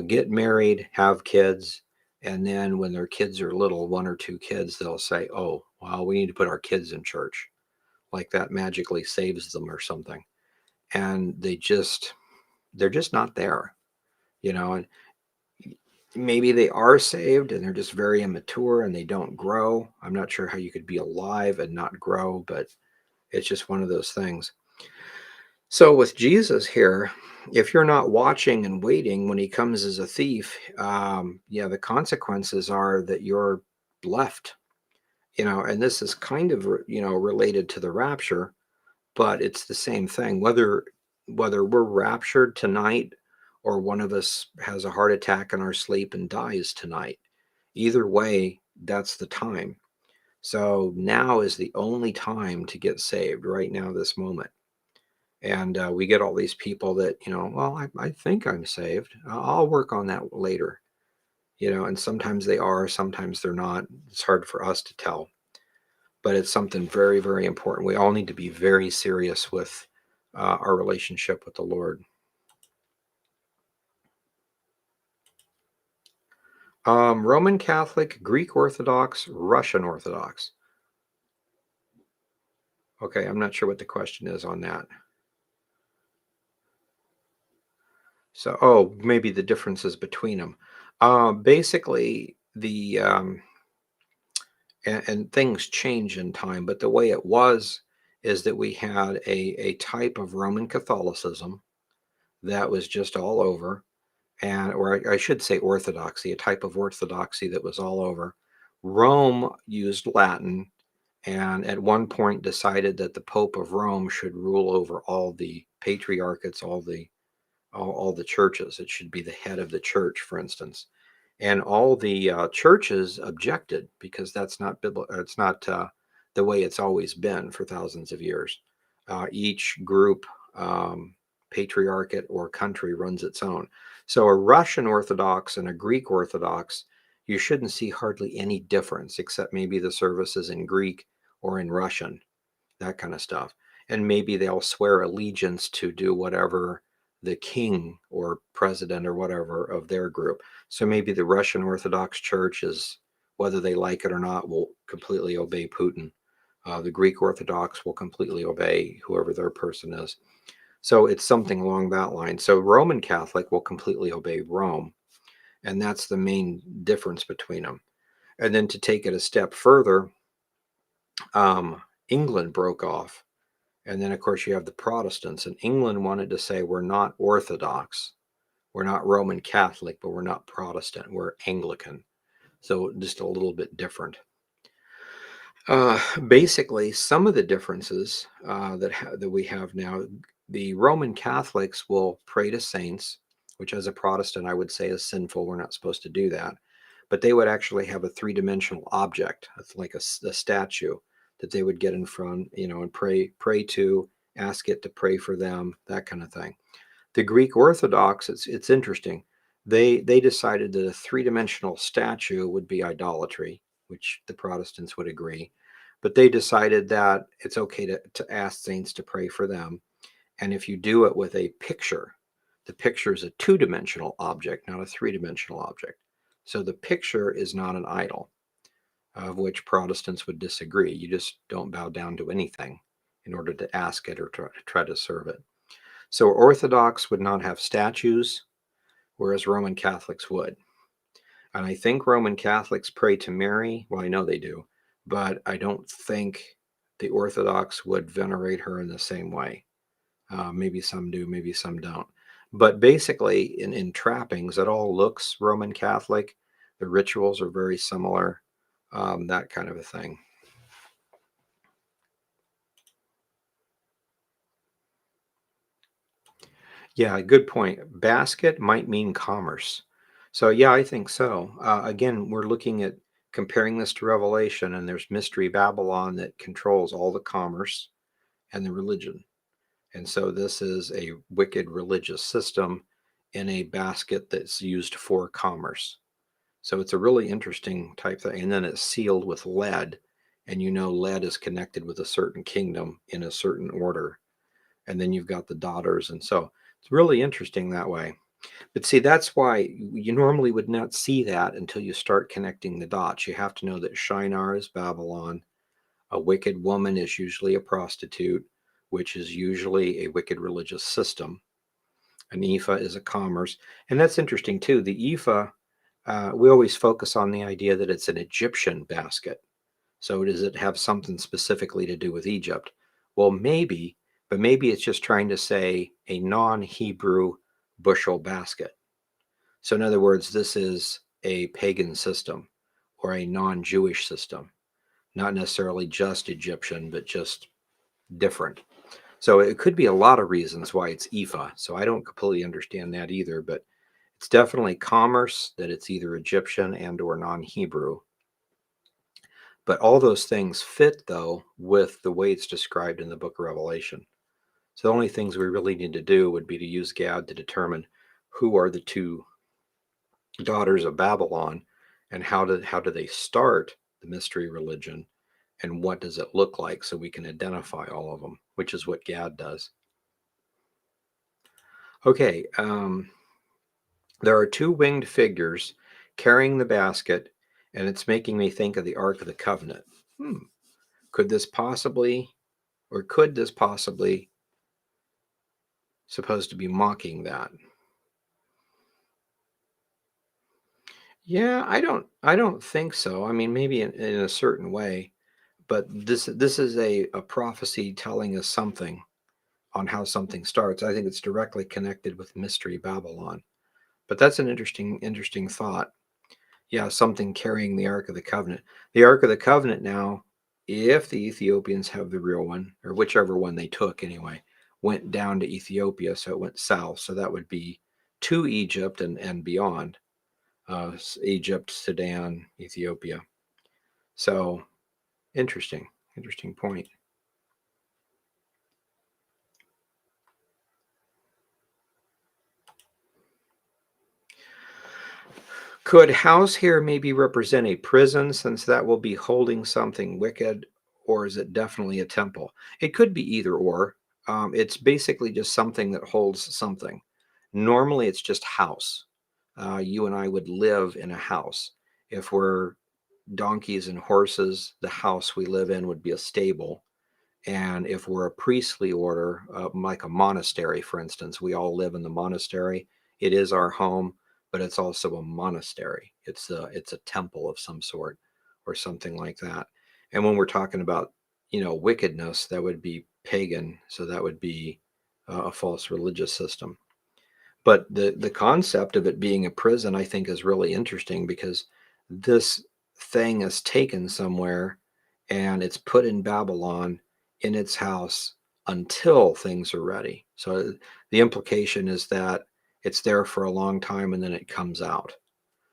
get married, have kids, and then when their kids are little, one or two kids, they'll say, "Oh, well, we need to put our kids in church." Like that magically saves them or something. And they're just not there, and maybe they are saved and they're just very immature and they don't grow. I'm not sure how you could be alive and not grow, but it's just one of those things. So with Jesus here, if you're not watching and waiting when he comes as a thief, yeah, the consequences are that you're left, and this is kind of, related to the rapture, but it's the same thing. Whether we're raptured tonight or one of us has a heart attack in our sleep and dies tonight, either way, that's the time. So now is the only time to get saved, right now, this moment. And we get all these people that, well, I think I'm saved. I'll work on that later, and sometimes they are, sometimes they're not. It's hard for us to tell, but it's something very, very important. We all need to be very serious with our relationship with the Lord. Roman Catholic, Greek Orthodox, Russian Orthodox. Okay, I'm not sure what the question is on that. So, oh, maybe the differences between them. Basically, and things change in time, but the way it was is that we had a type of Roman Catholicism that was just all over, and or I should say orthodoxy, a type of orthodoxy that was all over. Rome used Latin, and at one point decided that the Pope of Rome should rule over all the patriarchates, all the churches. It should be the head of the church, for instance. And all the churches objected because that's not biblical. It's not the way it's always been for thousands of years. Each group, patriarchate or country, runs its own. So a Russian Orthodox and a Greek Orthodox, you shouldn't see hardly any difference, except maybe the services in Greek or in Russian, that kind of stuff. And maybe they'll swear allegiance to do whatever the king or president or whatever of their group. So maybe the Russian Orthodox Church is, whether they like it or not, will completely obey Putin. The Greek Orthodox will completely obey whoever their person is. So it's something along that line. So Roman Catholic will completely obey Rome. And that's the main difference between them. And then to take it a step further, England broke off, And then, of course, you have the Protestants. And England wanted to say, we're not Orthodox, we're not Roman Catholic, but we're not Protestant, we're Anglican. So just a little bit different. Basically, some of the differences that we have now, the Roman Catholics will pray to saints, which as a Protestant I would say is sinful. We're not supposed to do that. But they would actually have a three-dimensional object, like a statue, that they would get in front, and pray to, ask it to pray for them, that kind of thing. The Greek Orthodox, it's interesting. They decided that a three-dimensional statue would be idolatry, which the Protestants would agree. But they decided that it's okay to ask saints to pray for them. And if you do it with a picture, the picture is a two-dimensional object, not a three-dimensional object. So the picture is not an idol, of which Protestants would disagree. You just don't bow down to anything in order to ask it or try to serve it. So Orthodox would not have statues, whereas Roman Catholics would. And I think Roman Catholics pray to Mary. Well, I know they do, but I don't think the Orthodox would venerate her in the same way. Maybe some do, maybe some don't. But basically, in trappings, it all looks Roman Catholic. The rituals are very similar, that kind of a thing. Yeah, good point. Basket might mean commerce. So, yeah, I think so. Again, we're looking at comparing this to Revelation, and there's Mystery Babylon that controls all the commerce and the religion. And so, this is a wicked religious system in a basket that's used for commerce. So, it's a really interesting type thing. And then it's sealed with lead, and lead is connected with a certain kingdom in a certain order. And then you've got the daughters. And so, it's really interesting that way. But see, that's why you normally would not see that until you start connecting the dots. You have to know that Shinar is Babylon. A wicked woman is usually a prostitute, which is usually a wicked religious system. An ephah is a commerce. And that's interesting too. The ephah, we always focus on the idea that it's an Egyptian basket. So does it have something specifically to do with Egypt? Well, maybe, but maybe it's just trying to say a non-Hebrew bushel basket. So in other words, this is a pagan system or a non-Jewish system, not necessarily just Egyptian, but just different. So it could be a lot of reasons why it's Ephah. So I don't completely understand that either, but it's definitely commerce, that it's either Egyptian and or non-Hebrew. But all those things fit, though, with the way it's described in the book of Revelation. So the only things we really need to do would be to use Gad to determine who are the two daughters of Babylon and how do they start the mystery religion and what does it look like, so we can identify all of them, which is what Gad does. Okay, there are two winged figures carrying the basket, and it's making me think of the Ark of the Covenant. Could this possibly supposed to be mocking that? Yeah, I don't think so. I mean, maybe in a certain way, but this is a prophecy telling us something on how something starts. I think it's directly connected with Mystery Babylon. But that's an interesting thought. Yeah, something carrying the Ark of the Covenant. The Ark of the Covenant now, if the Ethiopians have the real one, or whichever one they took anyway, went down to Ethiopia, so it went south. So that would be to Egypt and beyond. Egypt, Sudan, Ethiopia. So interesting point. Could house here maybe represent a prison, since that will be holding something wicked, or is it definitely a temple? It could be either or. It's basically just something that holds something. Normally, it's just house. You and I would live in a house. If we're donkeys and horses, the house we live in would be a stable. And if we're a priestly order, like a monastery, for instance, we all live in the monastery. It is our home, but it's also a monastery. It's a temple of some sort or something like that. And when we're talking about, wickedness, that would be pagan, so that would be a false religious system. But the concept of it being a prison, I think, is really interesting because this thing is taken somewhere and it's put in Babylon in its house until things are ready. So the implication is that it's there for a long time and then it comes out.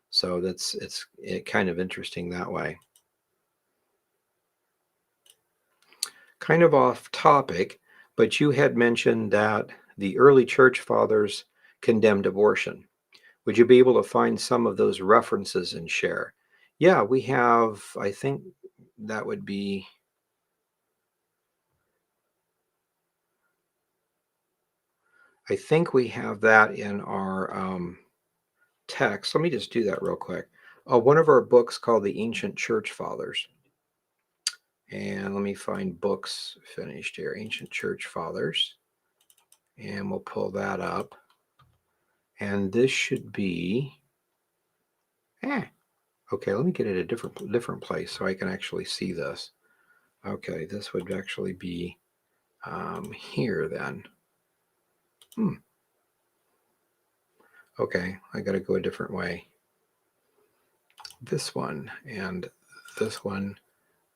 So it's kind of interesting that way. Kind of off topic, but you had mentioned that the early church fathers condemned abortion. Would you be able to find some of those references and share? Yeah, we have, I think that would be, I think we have that in our text. Let me just do that real quick. One of our books called The Ancient Church Fathers. And let me find books finished here, Ancient Church Fathers. And we'll pull that up. And this should be, okay, let me get it a different place so I can actually see this. Okay, this would actually be here then. Okay, I got to go a different way. This one and this one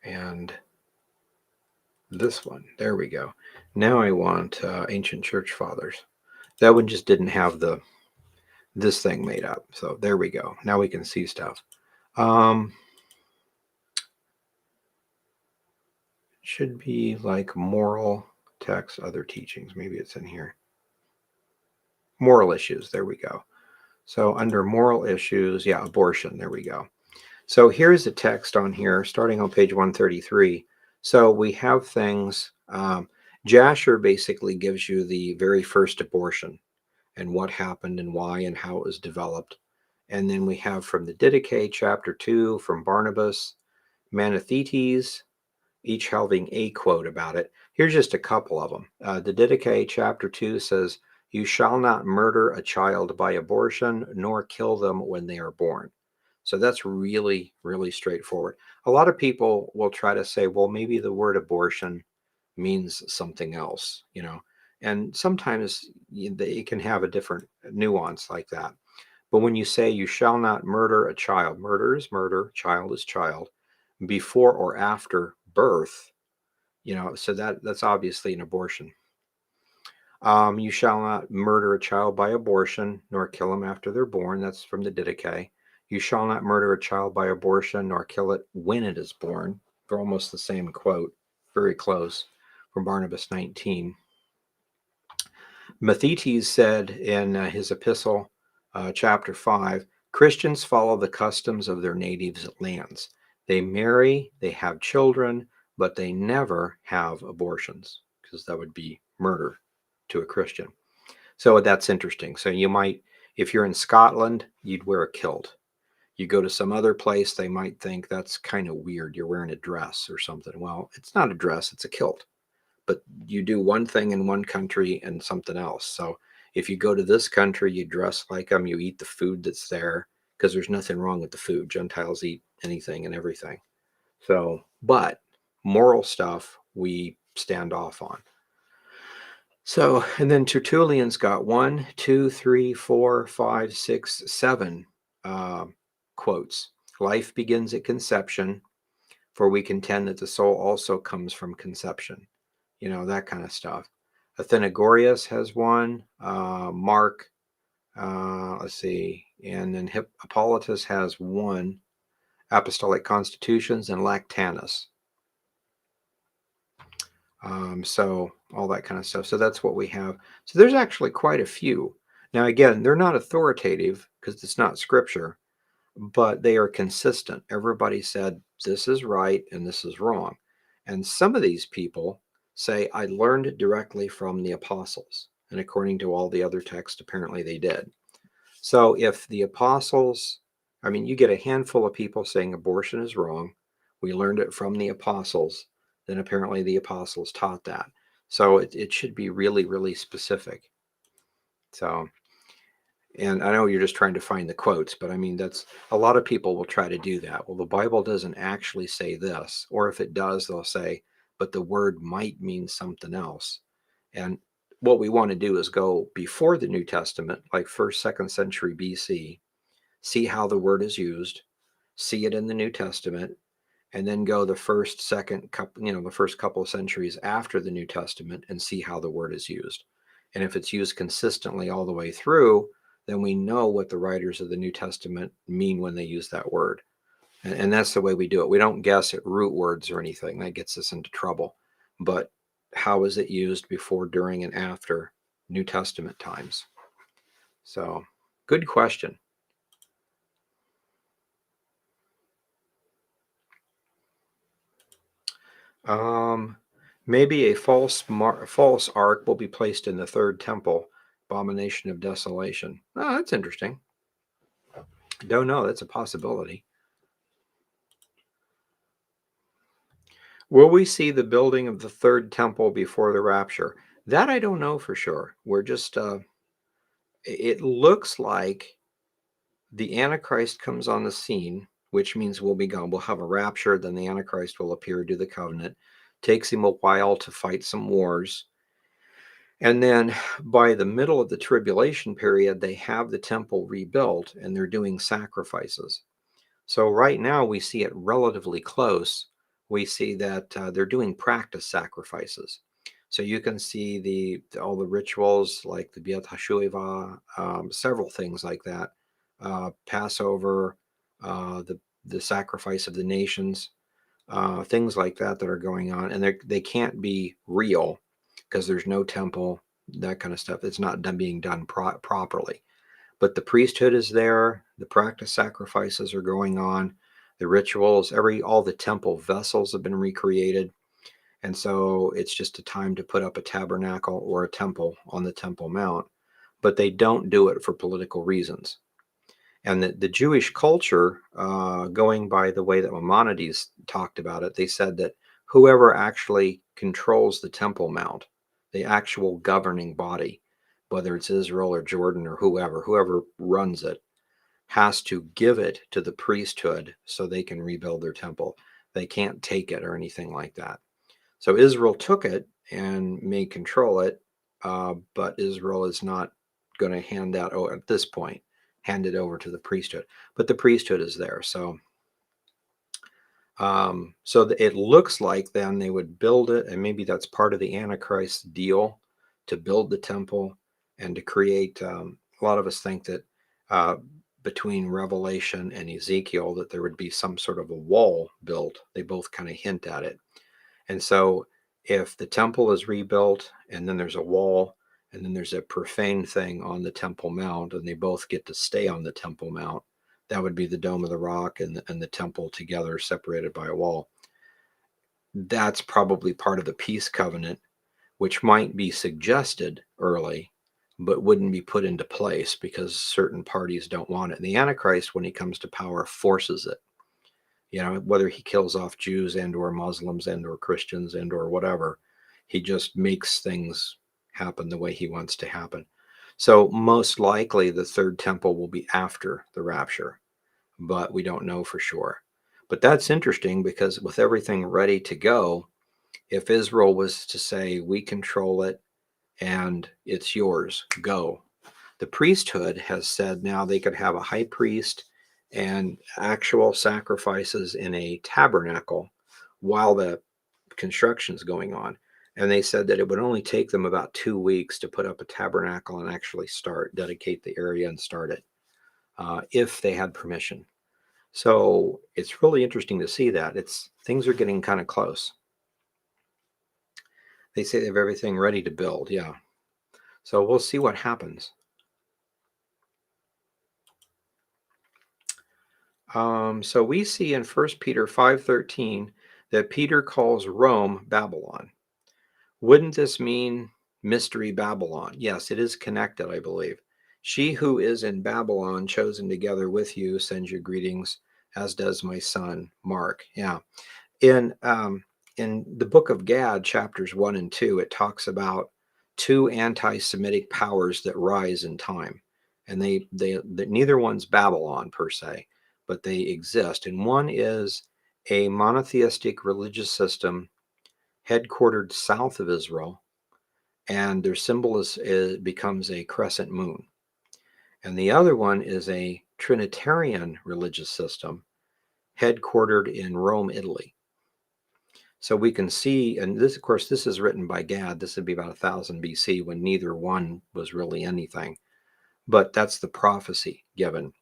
and this one. There we go. Now I want Ancient Church Fathers. That one just didn't have this thing made up. So there we go. Now we can see stuff. Should be like moral texts, other teachings. Maybe it's in here. Moral issues. There we go. So under moral issues, yeah, abortion. There we go. So here's a text on here, starting on page 133. So we have things. Jasher basically gives you the very first abortion and what happened and why and how it was developed. And then we have from the Didache, chapter 2, from Barnabas, Manathetes, each having a quote about it. Here's just a couple of them. The Didache, chapter 2 says, "You shall not murder a child by abortion, nor kill them when they are born." So that's really, really straightforward. A lot of people will try to say, well, maybe the word abortion means something else, and sometimes it can have a different nuance like that. But when you say you shall not murder a child, murder is murder, child is child, before or after birth, so that's obviously an abortion. You shall not murder a child by abortion, nor kill them after they're born. That's from the Didache. You shall not murder a child by abortion, nor kill it when it is born. They're almost the same quote, very close, from Barnabas 19. Mathetes said in his epistle, chapter 5, Christians follow the customs of their natives' lands. They marry, they have children, but they never have abortions, because that would be murder to a Christian. So that's interesting. So you might, if you're in Scotland, you'd wear a kilt. You go to some other place, they might think that's kind of weird. You're wearing a dress or something. Well, it's not a dress, it's a kilt. But you do one thing in one country and something else. So if you go to this country, you dress like them, you eat the food that's there, because there's nothing wrong with the food. Gentiles eat anything and everything. So, but moral stuff we stand off on. So, and then Tertullian's got 1, 2, 3, 4, 5, 6, 7 quotes. Life begins at conception, for we contend that the soul also comes from conception. That kind of stuff. Athenagorius has one. Mark, let's see, and then Hippolytus has one. Apostolic Constitutions and Lactanus. So all that kind of stuff. So that's what we have. So there's actually quite a few. Now, again, they're not authoritative because it's not scripture, but they are consistent. Everybody said this is right and this is wrong. And some of these people say, I learned directly from the apostles. And according to all the other texts, apparently they did. So if the apostles, you get a handful of people saying abortion is wrong, we learned it from the apostles, then apparently the apostles taught that. So it should be really, really specific. So, and I know you're just trying to find the quotes, but that's a lot of people will try to do that. Well, the Bible doesn't actually say this, or if it does, they'll say, but the word might mean something else. And what we want to do is go before the New Testament, like 1st, 2nd century BC, see how the word is used, see it in the New Testament, and then go the first, second couple, the first couple of centuries after the New Testament and see how the word is used. And if it's used consistently all the way through, then we know what the writers of the New Testament mean when they use that word. And that's the way we do it. We don't guess at root words or anything. That gets us into trouble. But how is it used before, during, and after New Testament times? So, good question. Maybe a false ark will be placed in the third temple, abomination of desolation. Oh, that's interesting. Don't know. That's a possibility. Will we see the building of the third temple before the rapture? That I don't know for sure. We're just, it looks like the Antichrist comes on the scene, which means we'll be gone. We'll have a rapture, then the Antichrist will appear, do the covenant. Takes him a while to fight some wars. And then by the middle of the tribulation period, they have the temple rebuilt and they're doing sacrifices. So right now we see it relatively close. We see that they're doing practice sacrifices. So you can see all the rituals like the B'yat HaShueva, several things like that, Passover, the sacrifice of the nations, things like that that are going on, and they can't be real because there's no temple, that kind of stuff. It's not being done properly. But the priesthood is there. The practice sacrifices are going on. The rituals, all the temple vessels have been recreated. And so it's just a time to put up a tabernacle or a temple on the Temple Mount. But they don't do it for political reasons. And the Jewish culture, going by the way that Maimonides talked about it, they said that whoever actually controls the Temple Mount, the actual governing body, whether it's Israel or Jordan or whoever runs it, has to give it to the priesthood so they can rebuild their temple. They can't take it or anything like that. So Israel took it and may control it, but Israel is not going to at this point, hand it over to the priesthood. But the priesthood is there. So it looks like then they would build it, and maybe that's part of the Antichrist deal, to build the temple and to create. A lot of us think that between Revelation and Ezekiel that there would be some sort of a wall built. They both kind of hint at it. And so if the temple is rebuilt and then there's a wall and then there's a profane thing on the Temple Mount and they both get to stay on the Temple Mount, that would be the Dome of the Rock and the temple together, separated by a wall. That's probably part of the peace covenant, which might be suggested early, but wouldn't be put into place because certain parties don't want it. And the Antichrist, when he comes to power, forces it. Whether he kills off Jews and or Muslims and or Christians and or whatever, he just makes things happen the way he wants to happen. So most likely the third temple will be after the rapture, but we don't know for sure. But that's interesting because with everything ready to go, if Israel was to say, we control it and it's yours, go. The priesthood has said now they could have a high priest and actual sacrifices in a tabernacle while the construction's going on. And they said that it would only take them about 2 weeks to put up a tabernacle and actually dedicate the area and start it, if they had permission. So it's really interesting to see that. Things are getting kind of close. They say they have everything ready to build. Yeah. So we'll see what happens. So we see in 1 Peter 5:13 that Peter calls Rome Babylon. Wouldn't this mean Mystery Babylon? Yes, it is connected, I believe. She who is in Babylon, chosen together with you, sends you greetings, as does my son Mark. Yeah. In the book of Gad, chapters 1 and 2, it talks about two anti-Semitic powers that rise in time. And neither one's Babylon per se, but they exist. And one is a monotheistic religious system headquartered south of Israel, and their symbol becomes a crescent moon. And the other one is a Trinitarian religious system headquartered in Rome, Italy. So we can see, and this, of course, this is written by Gad. This would be about 1000 BC when neither one was really anything. But that's the prophecy given.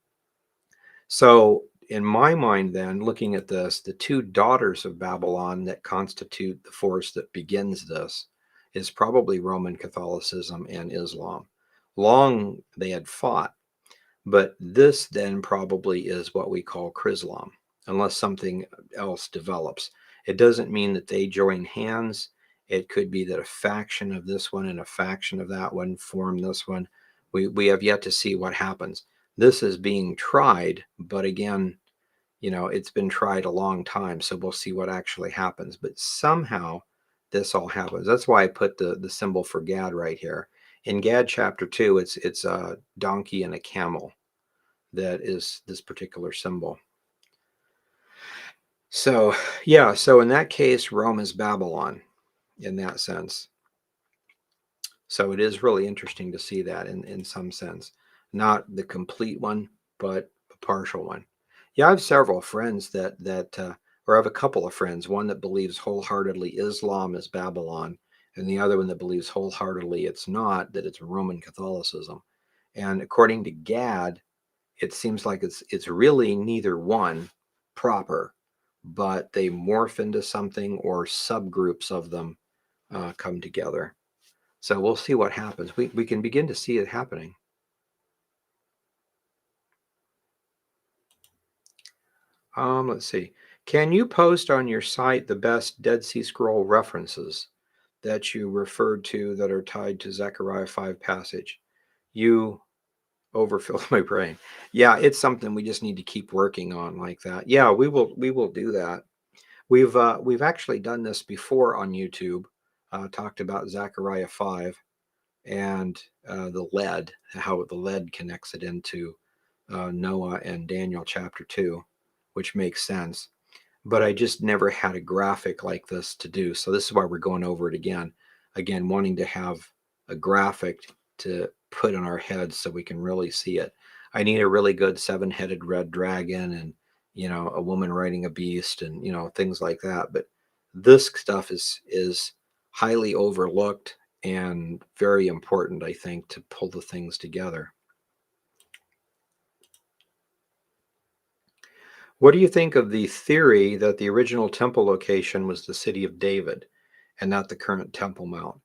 So in my mind, then, looking at this, the two daughters of Babylon that constitute the force that begins this is probably Roman Catholicism and Islam. Long they had fought, but this then probably is what we call Chrislam, unless something else develops. It doesn't mean that they join hands. It could be that a faction of this one and a faction of that one form this one. We have yet to see what happens. This is being tried, but again, it's been tried a long time, so we'll see what actually happens. But somehow this all happens. That's why I put the symbol for Gad right here. In Gad chapter 2, it's a donkey and a camel that is this particular symbol. So, yeah, so in that case, Rome is Babylon in that sense. So it is really interesting to see that in some sense. Not the complete one, but a partial one. Yeah, I have several friends or I have a couple of friends, one that believes wholeheartedly Islam is Babylon, and the other one that believes wholeheartedly it's not, that it's Roman Catholicism. And according to Gad, it seems like it's really neither one proper, but they morph into something or subgroups of them come together. So we'll see what happens. We can begin to see it happening. Let's see. Can you post on your site the best Dead Sea Scroll references that you referred to that are tied to Zechariah 5 passage? You overfill my brain. Yeah, it's something we just need to keep working on like that. Yeah, we will do that. We've actually done this before on YouTube. Talked about Zechariah 5 and the lead, how the lead connects it into Noah and Daniel chapter 2, which makes sense. But I just never had a graphic like this to do. So this is why we're going over it again. Again, wanting to have a graphic to put on our heads so we can really see it. I need a really good seven-headed red dragon and, a woman riding a beast and, things like that. But this stuff is highly overlooked and very important, I think, to pull the things together. What do you think of the theory that the original temple location was the city of David and not the current Temple Mount?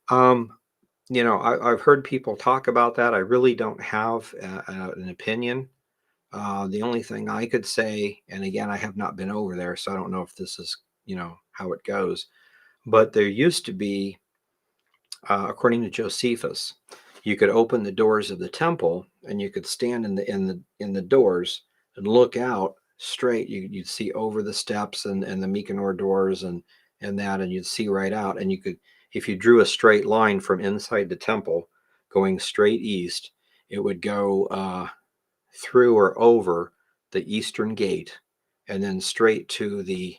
Um, I've heard people talk about that. I really don't have an opinion. The only thing I could say, and again, I have not been over there, so I don't know if this is, how it goes, but there used to be, according to Josephus, you could open the doors of the temple and you could stand in the doors and look out straight. You'd see over the steps and the Mykonor doors and that, and you'd see right out. And you could, if you drew a straight line from inside the temple going straight east, it would go through or over the eastern gate and then straight to the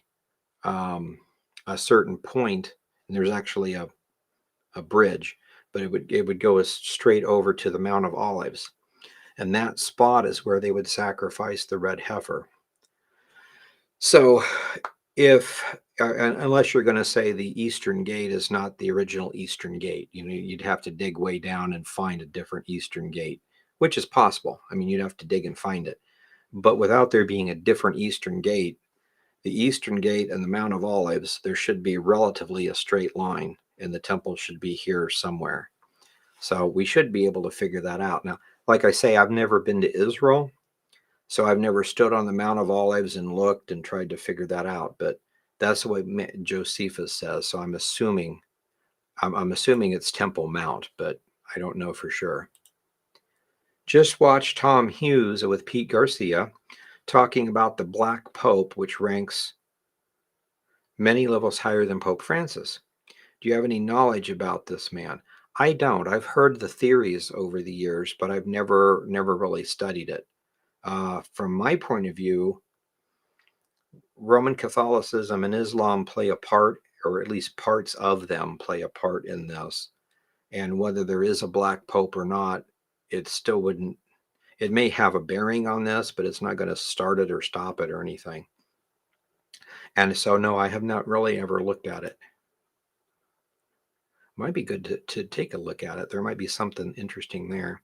a certain point. And there's actually a bridge, but it would go as straight over to the Mount of Olives, and that spot is where they would sacrifice the red heifer. So, if unless you're going to say the eastern gate is not the original eastern gate, you'd have to dig way down and find a different eastern gate, which is possible. I mean, you'd have to dig and find it, but without there being a different eastern gate, the eastern gate and the Mount of Olives, there should be relatively a straight line, and the temple should be here somewhere. So we should be able to figure that out. Now, like I say, I've never been to Israel, so I've never stood on the Mount of Olives and looked and tried to figure that out. But that's what Josephus says. So I'm assuming it's Temple Mount, but I don't know for sure. Just watch Tom Hughes with Pete Garcia talking about the Black Pope, which ranks many levels higher than Pope Francis. Do you have any knowledge about this man? I don't. I've heard the theories over the years, but I've never really studied it. From my point of view, Roman Catholicism and Islam play a part or at least parts of them play a part in this. And whether there is a black pope or not, it still wouldn't, it may have a bearing on this, but it's not going to start it or stop it or anything. And so, no, I have not really ever looked at it. Might be good to take a look at it. There might be something interesting there.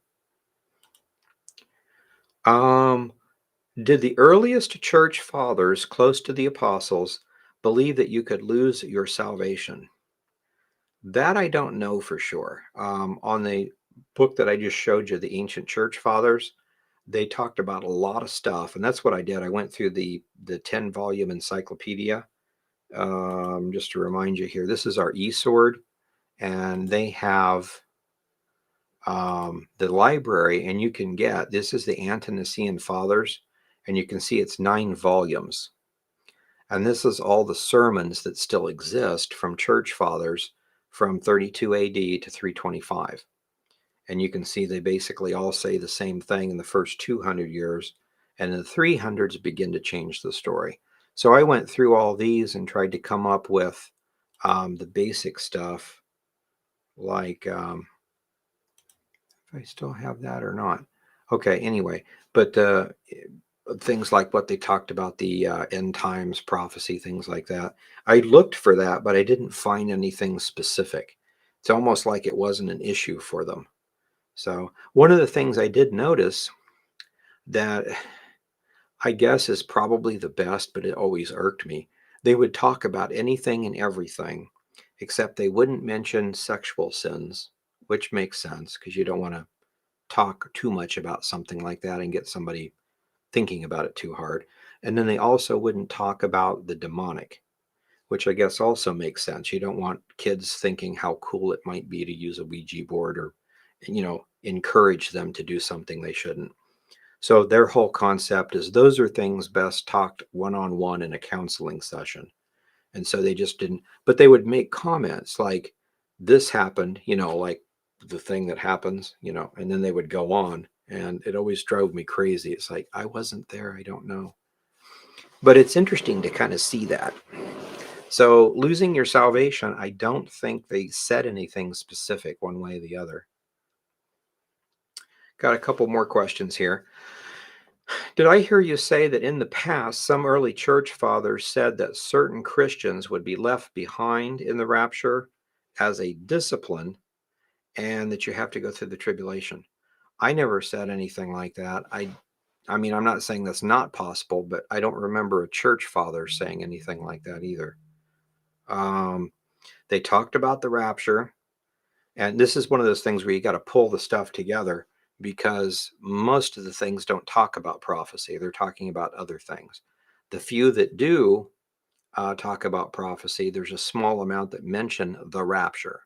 Um, did the earliest church fathers close to the apostles believe that you could lose your salvation? That I don't know for sure. On the book that I just showed you, the Ancient Church Fathers, they talked about a lot of stuff, and that's what I did. I went through the 10-volume encyclopedia. Just to remind you here, this is our eSword, and they have the library, and you can get, this is the Ante-Nicene Fathers, and you can see it's 9 volumes. And this is all the sermons that still exist from church fathers from 32 AD to 325. And you can see they basically all say the same thing in the first 200 years, and in the 300s begin to change the story. So I went through all these and tried to come up with the basic stuff, like if I still have that or not. Okay, anyway, but things like what they talked about, the end times prophecy, things like that. I looked for that, but I didn't find anything specific. It's almost like it wasn't an issue for them. So one of the things I did notice that I guess is probably the best, but it always irked me. They would talk about anything and everything, except they wouldn't mention sexual sins, which makes sense because you don't want to talk too much about something like that and get somebody thinking about it too hard. And then they also wouldn't talk about the demonic, which I guess also makes sense. You don't want kids thinking how cool it might be to use a Ouija board, or, encourage them to do something they shouldn't. So their whole concept is those are things best talked one-on-one in a counseling session. And so they just didn't, but they would make comments like, this happened, like the thing that happens, and then they would go on. And it always drove me crazy. It's like, I wasn't there. I don't know. But it's interesting to kind of see that. So losing your salvation, I don't think they said anything specific one way or the other. Got a couple more questions here. Did I hear you say that in the past, some early church fathers said that certain Christians would be left behind in the rapture as a discipline, and that you have to go through the tribulation? I never said anything like that. I mean, I'm not saying that's not possible, but I don't remember a church father saying anything like that either. They talked about the rapture, and this is one of those things where you got to pull the stuff together, because most of the things don't talk about prophecy. They're talking about other things. The few that do talk about prophecy, there's a small amount that mention the rapture.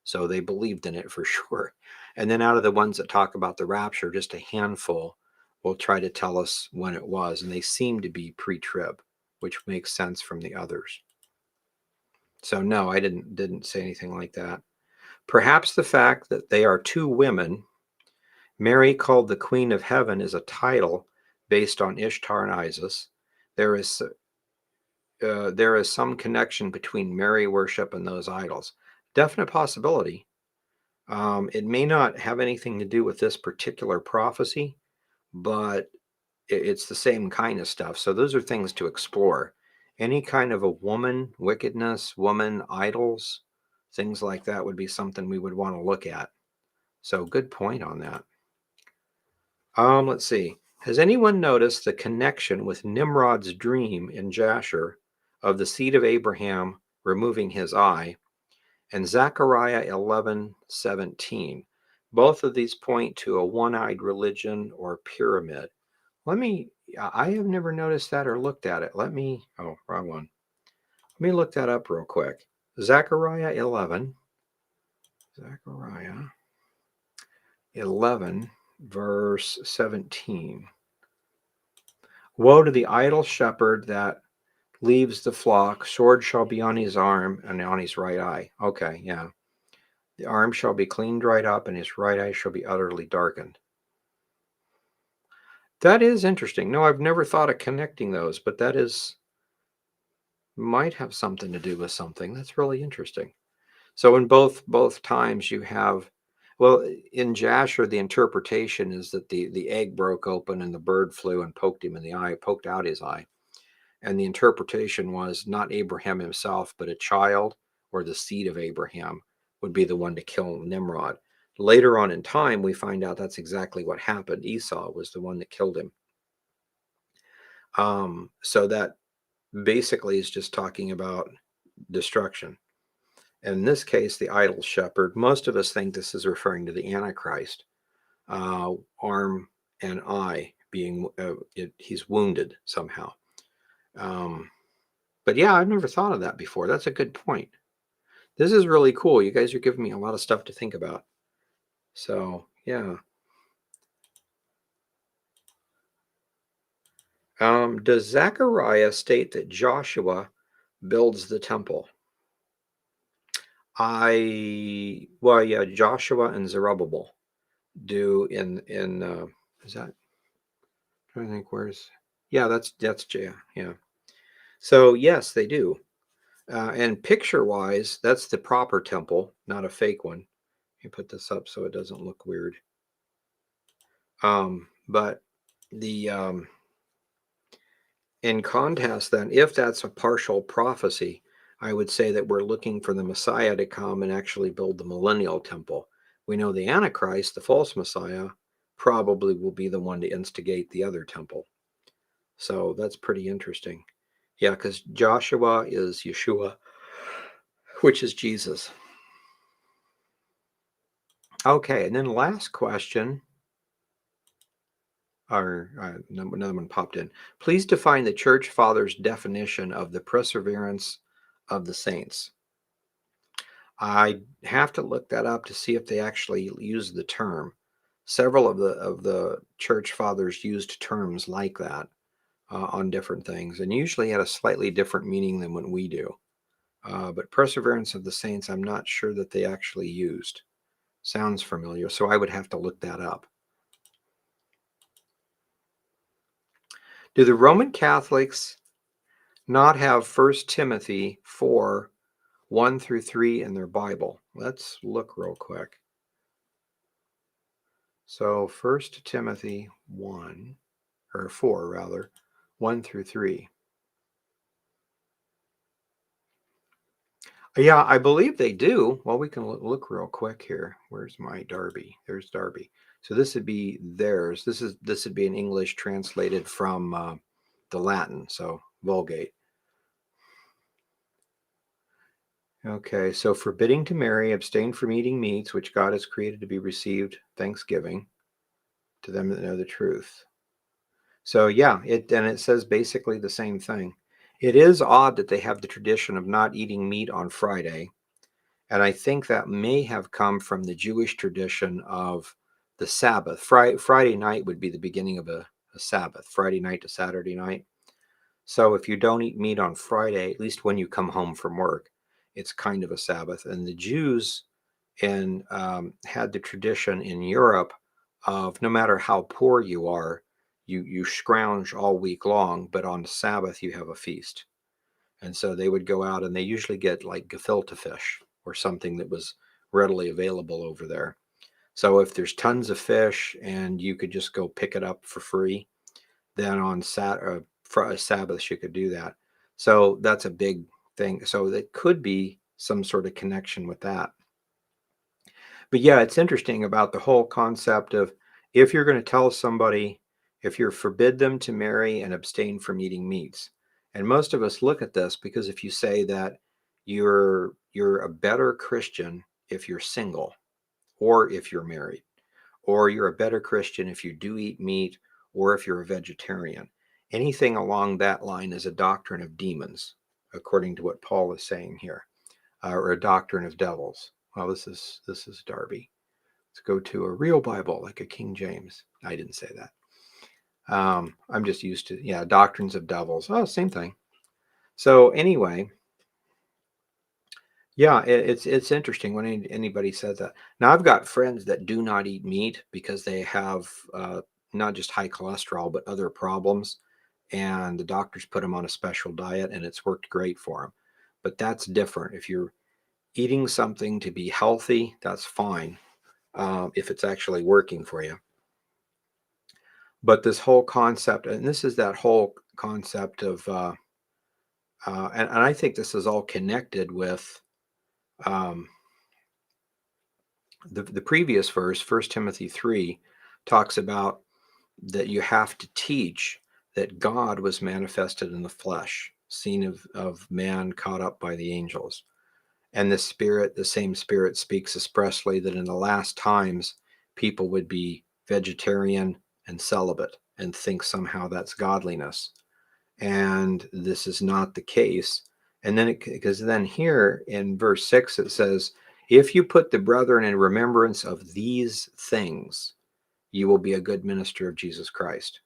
So they believed in it for sure. And then out of the ones that talk about the rapture, just a handful will try to tell us when it was. And they seem to be pre-trib, which makes sense from the others. So no, I didn't say anything like that. Perhaps the fact that they are 2 women, Mary called the Queen of Heaven, is a title based on Ishtar and Isis. There is some connection between Mary worship and those idols. Definite possibility. It may not have anything to do with this particular prophecy, but it's the same kind of stuff. So those are things to explore. Any kind of a woman wickedness, woman idols, things like that would be something we would want to look at. So good point on that. Let's see. Has anyone noticed the connection with Nimrod's dream in Jasher of the seed of Abraham removing his eye, and Zechariah 11:17? Both of these point to a one-eyed religion or pyramid. I have never noticed that or looked at it. Oh, wrong one. Let me look that up real quick. Zechariah 11, verse 17. Woe to the idle shepherd that leaves the flock. Sword shall be on his arm and on his right eye. Okay, yeah. The arm shall be clean dried up, and his right eye shall be utterly darkened. That is interesting. No, I've never thought of connecting those, but that is might have something to do with something. That's really interesting. So in both times you have, well, in Jasher, the interpretation is that the egg broke open and the bird flew and poked him in the eye, poked out his eye. And the interpretation was not Abraham himself, but a child or the seed of Abraham would be the one to kill Nimrod. Later on in time, we find out that's exactly what happened. Esau was the one that killed him. So that basically is just talking about destruction. And in this case, the idol shepherd, most of us think this is referring to the Antichrist, arm and eye being, he's wounded somehow. But yeah, I've never thought of that before. That's a good point. This is really cool. You guys are giving me a lot of stuff to think about. So yeah. Does Zechariah state that Joshua builds the temple? Well, yeah, Joshua and Zerubbabel do in is that, I'm trying to think, where's, yeah, that's yeah. So yes, they do. And picture wise, that's the proper temple, not a fake one. Let me put this up so it doesn't look weird. But the in contrast, then, if that's a partial prophecy, I would say that we're looking for the Messiah to come and actually build the millennial temple. We know the Antichrist, the false Messiah, probably will be the one to instigate the other temple. So that's pretty interesting. Yeah, because Joshua is Yeshua, which is Jesus. Okay, and then last question, or another one popped in. Please define the church fathers' definition of the perseverance of the saints. I have to look that up to see if they actually use the term. Several of the church fathers used terms like that on different things, and usually had a slightly different meaning than what we do. But perseverance of the saints, I'm not sure that they actually used. Sounds familiar, so I would have to look that up. Do the Roman Catholics not have 1 Timothy 4, 1 through 3 in their Bible? Let's look real quick. So 1 Timothy 1, or 4 rather, 1 through 3. Yeah, I believe they do. Well, we can look real quick here. Where's my Darby? There's Darby. So this would be theirs. This would be in English translated from the Latin, so Vulgate. Okay, so forbidding to marry, abstain from eating meats which God has created to be received, thanksgiving to them that know the truth. So yeah, it says basically the same thing. It is odd that they have the tradition of not eating meat on Friday, and I think that may have come from the Jewish tradition of the Sabbath. Friday night would be the beginning of a Sabbath, Friday night to Saturday night. So if you don't eat meat on Friday, at least when you come home from work, it's kind of a Sabbath. And the Jews had the tradition in Europe of no matter how poor you are, you scrounge all week long, but on Sabbath you have a feast. And so they would go out and they usually get like gefilte fish or something that was readily available over there. So if there's tons of fish and you could just go pick it up for free, then on Sabbath you could do that. So that's a big thing. So that could be some sort of connection with that. But yeah, it's interesting about the whole concept of if you're going to tell somebody, if you forbid them to marry and abstain from eating meats. And most of us look at this because if you say that you're a better Christian if you're single or if you're married, or you're a better Christian if you do eat meat or if you're a vegetarian. Anything along that line is a doctrine of demons, according to what Paul is saying here, or a doctrine of devils. Well, this is Darby. Let's go to a real Bible, like a King James. I didn't say that. I'm just used to, yeah, doctrines of devils. Oh, same thing. So anyway, yeah, it's interesting when anybody says that. Now I've got friends that do not eat meat because they have not just high cholesterol but other problems. and the doctors put him on a special diet, and it's worked great for him. But that's different. If you're eating something to be healthy, that's fine, if it's actually working for you. But this whole concept, and this is that whole concept of, and I think this is all connected with um, the previous verse, 1 Timothy 3, talks about that you have to teach that God was manifested in the flesh, seen of man caught up by the angels. And the Spirit, the same Spirit, speaks expressly that in the last times people would be vegetarian and celibate and think somehow that's godliness. And this is not the case. And then, because then here in verse 6, it says, if you put the brethren in remembrance of these things, you will be a good minister of Jesus Christ.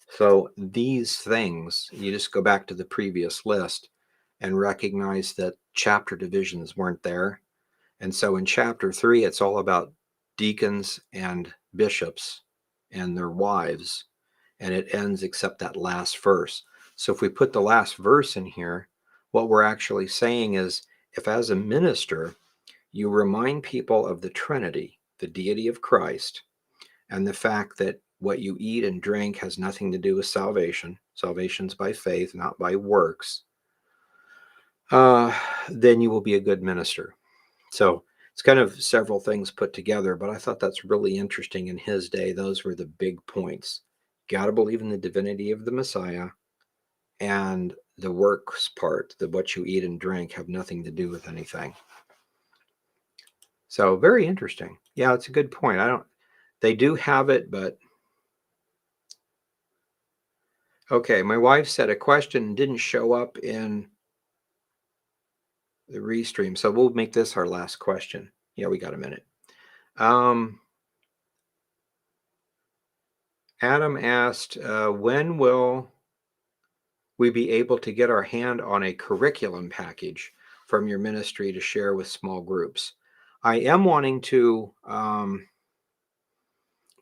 So these things, you just go back to the previous list and recognize that chapter divisions weren't there. And so in chapter 3, it's all about deacons and bishops and their wives, and it ends except that last verse. So if we put the last verse in here, what we're actually saying is, if as a minister, you remind people of the Trinity, the deity of Christ, and the fact that what you eat and drink has nothing to do with salvation. Salvation's by faith, not by works. Then you will be a good minister. So it's kind of several things put together, but I thought that's really interesting. In his day, those were the big points. Got to believe in the divinity of the Messiah, and the works part, that what you eat and drink have nothing to do with anything. So very interesting. Yeah, it's a good point. They do have it, but okay. My wife said a question didn't show up in the restream, so we'll make this our last question. Yeah, we got a minute. Adam asked, when will we be able to get our hand on a curriculum package from your ministry to share with small groups? I am wanting to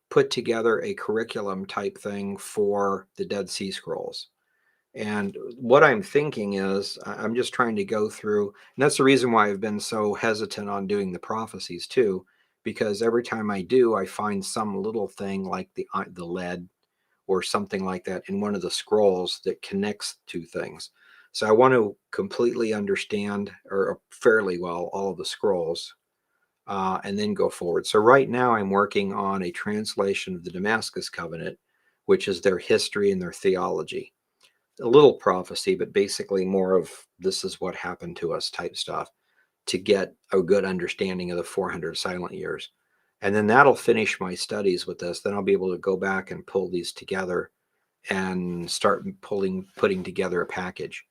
put together a curriculum type thing for the Dead Sea Scrolls. And what I'm thinking is, I'm just trying to go through, and that's the reason why I've been so hesitant on doing the prophecies too, because every time I do, I find some little thing like the lead or something like that in one of the scrolls that connects two things. So I want to completely understand, or fairly well, all of the scrolls, and then go forward. So right now I'm working on a translation of the Damascus Covenant, which is their history and their theology. A little prophecy, but basically more of this is what happened to us type stuff, to get a good understanding of the 400 silent years. And then that'll finish my studies with this. Then I'll be able to go back and pull these together and start putting together a package.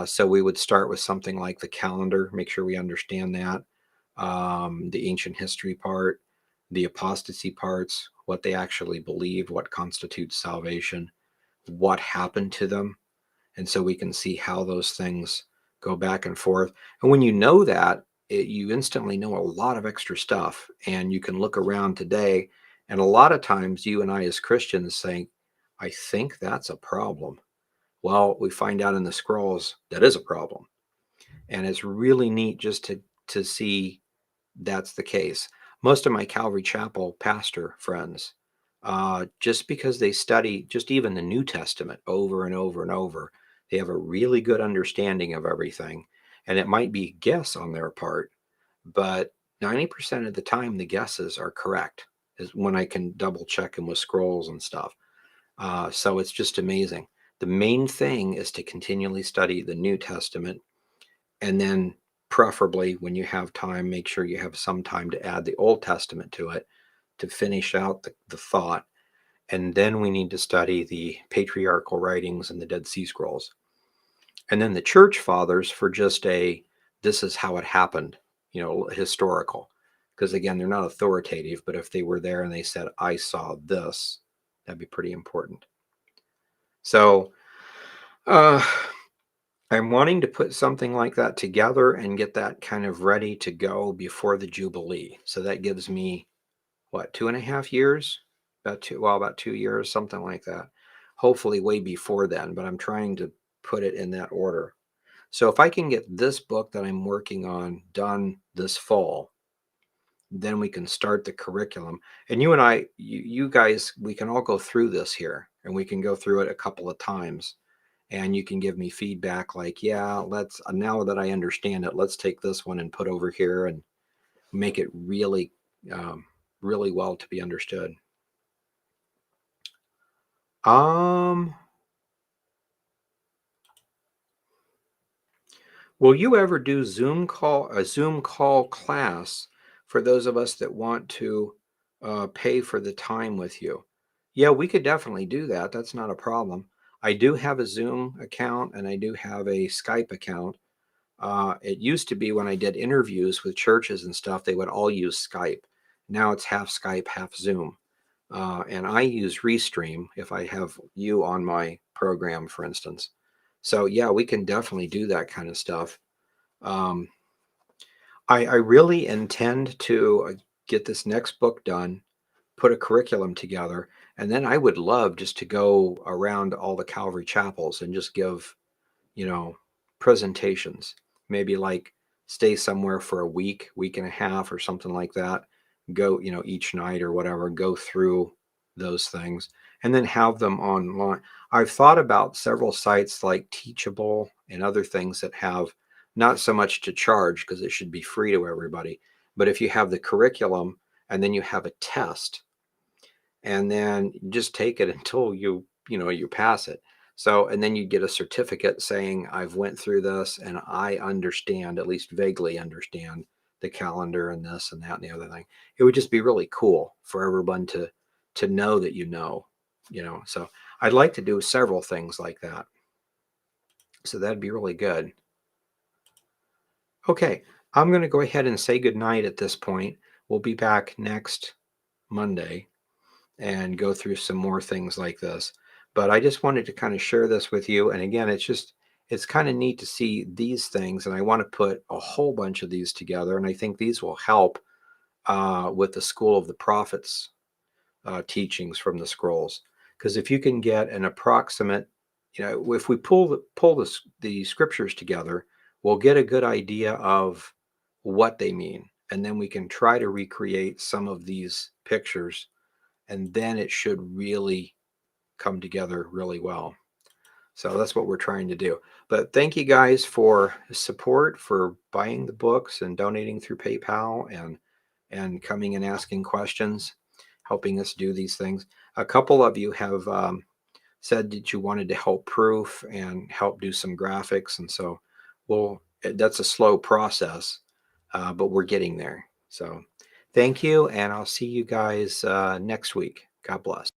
So we would start with something like the calendar, make sure we understand that, the ancient history part, the apostasy parts, what they actually believe, what constitutes salvation, what happened to them. And so we can see how those things go back and forth. And when you know that, you instantly know a lot of extra stuff. And you can look around today, and a lot of times you and I as Christians think, I think that's a problem. Well, we find out in the scrolls that is a problem. And it's really neat just to see that's the case. Most of my Calvary Chapel pastor friends, just because they study just even the New Testament over and over and over, they have a really good understanding of everything. And it might be guess on their part, but 90% of the time the guesses are correct, is when I can double check them with scrolls and stuff. So it's just amazing. The main thing is to continually study the New Testament, and then preferably when you have time, make sure you have some time to add the Old Testament to it to finish out the thought. And then we need to study the patriarchal writings and the Dead Sea Scrolls. And then the church fathers for just this is how it happened, historical. Because again, they're not authoritative, but if they were there and they said, I saw this, that'd be pretty important. So, I'm wanting to put something like that together and get that kind of ready to go before the Jubilee. So that gives me, what, 2.5 years? About 2 years, something like that. hopefully way before then, but I'm trying to put it in that order. So if I can get this book that I'm working on done this fall, then we can start the curriculum. And you and I, you guys, we can all go through this here, and we can go through it a couple of times. And you can give me feedback like, yeah, let's, now that I understand it, let's take this one and put over here and make it really, really well to be understood. Um, will you ever do a Zoom call class for those of us that want to pay for the time with you? Yeah, we could definitely do that. That's not a problem. I do have a Zoom account and I do have a Skype account. It used to be when I did interviews with churches and stuff, they would all use Skype. Now it's half Skype, half Zoom. And I use Restream if I have you on my program, for instance. So yeah, we can definitely do that kind of stuff. Um, I really intend to get this next book done, put a curriculum together, and then I would love just to go around all the Calvary chapels and just give, you know, presentations. Maybe like stay somewhere for a week, week and a half, or something like that. Go, each night or whatever, go through those things and then have them online. I've thought about several sites like Teachable and other things that have not so much to charge because it should be free to everybody. But if you have the curriculum and then you have a test and then just take it until you pass it. So and then you get a certificate saying I've went through this and I understand, at least vaguely understand, the calendar and this and that and the other thing. It would just be really cool for everyone to know that so I'd like to do several things like that, so that'd be really good. Okay, I'm going to go ahead and say good night at this point. We'll be back next Monday and go through some more things like this. But I just wanted to kind of share this with you. And again, it's kind of neat to see these things. And I want to put a whole bunch of these together. And I think these will help with the School of the Prophets teachings from the scrolls. Because if you can get an approximate, if we pull the scriptures together, we'll get a good idea of what they mean. And then we can try to recreate some of these pictures, and then it should really come together really well. So that's what we're trying to do. But thank you guys for support, for buying the books and donating through PayPal and coming and asking questions, helping us do these things. A couple of you have said that you wanted to help proof and help do some graphics, and so that's a slow process, but we're getting there. So thank you, and I'll see you guys next week. God bless.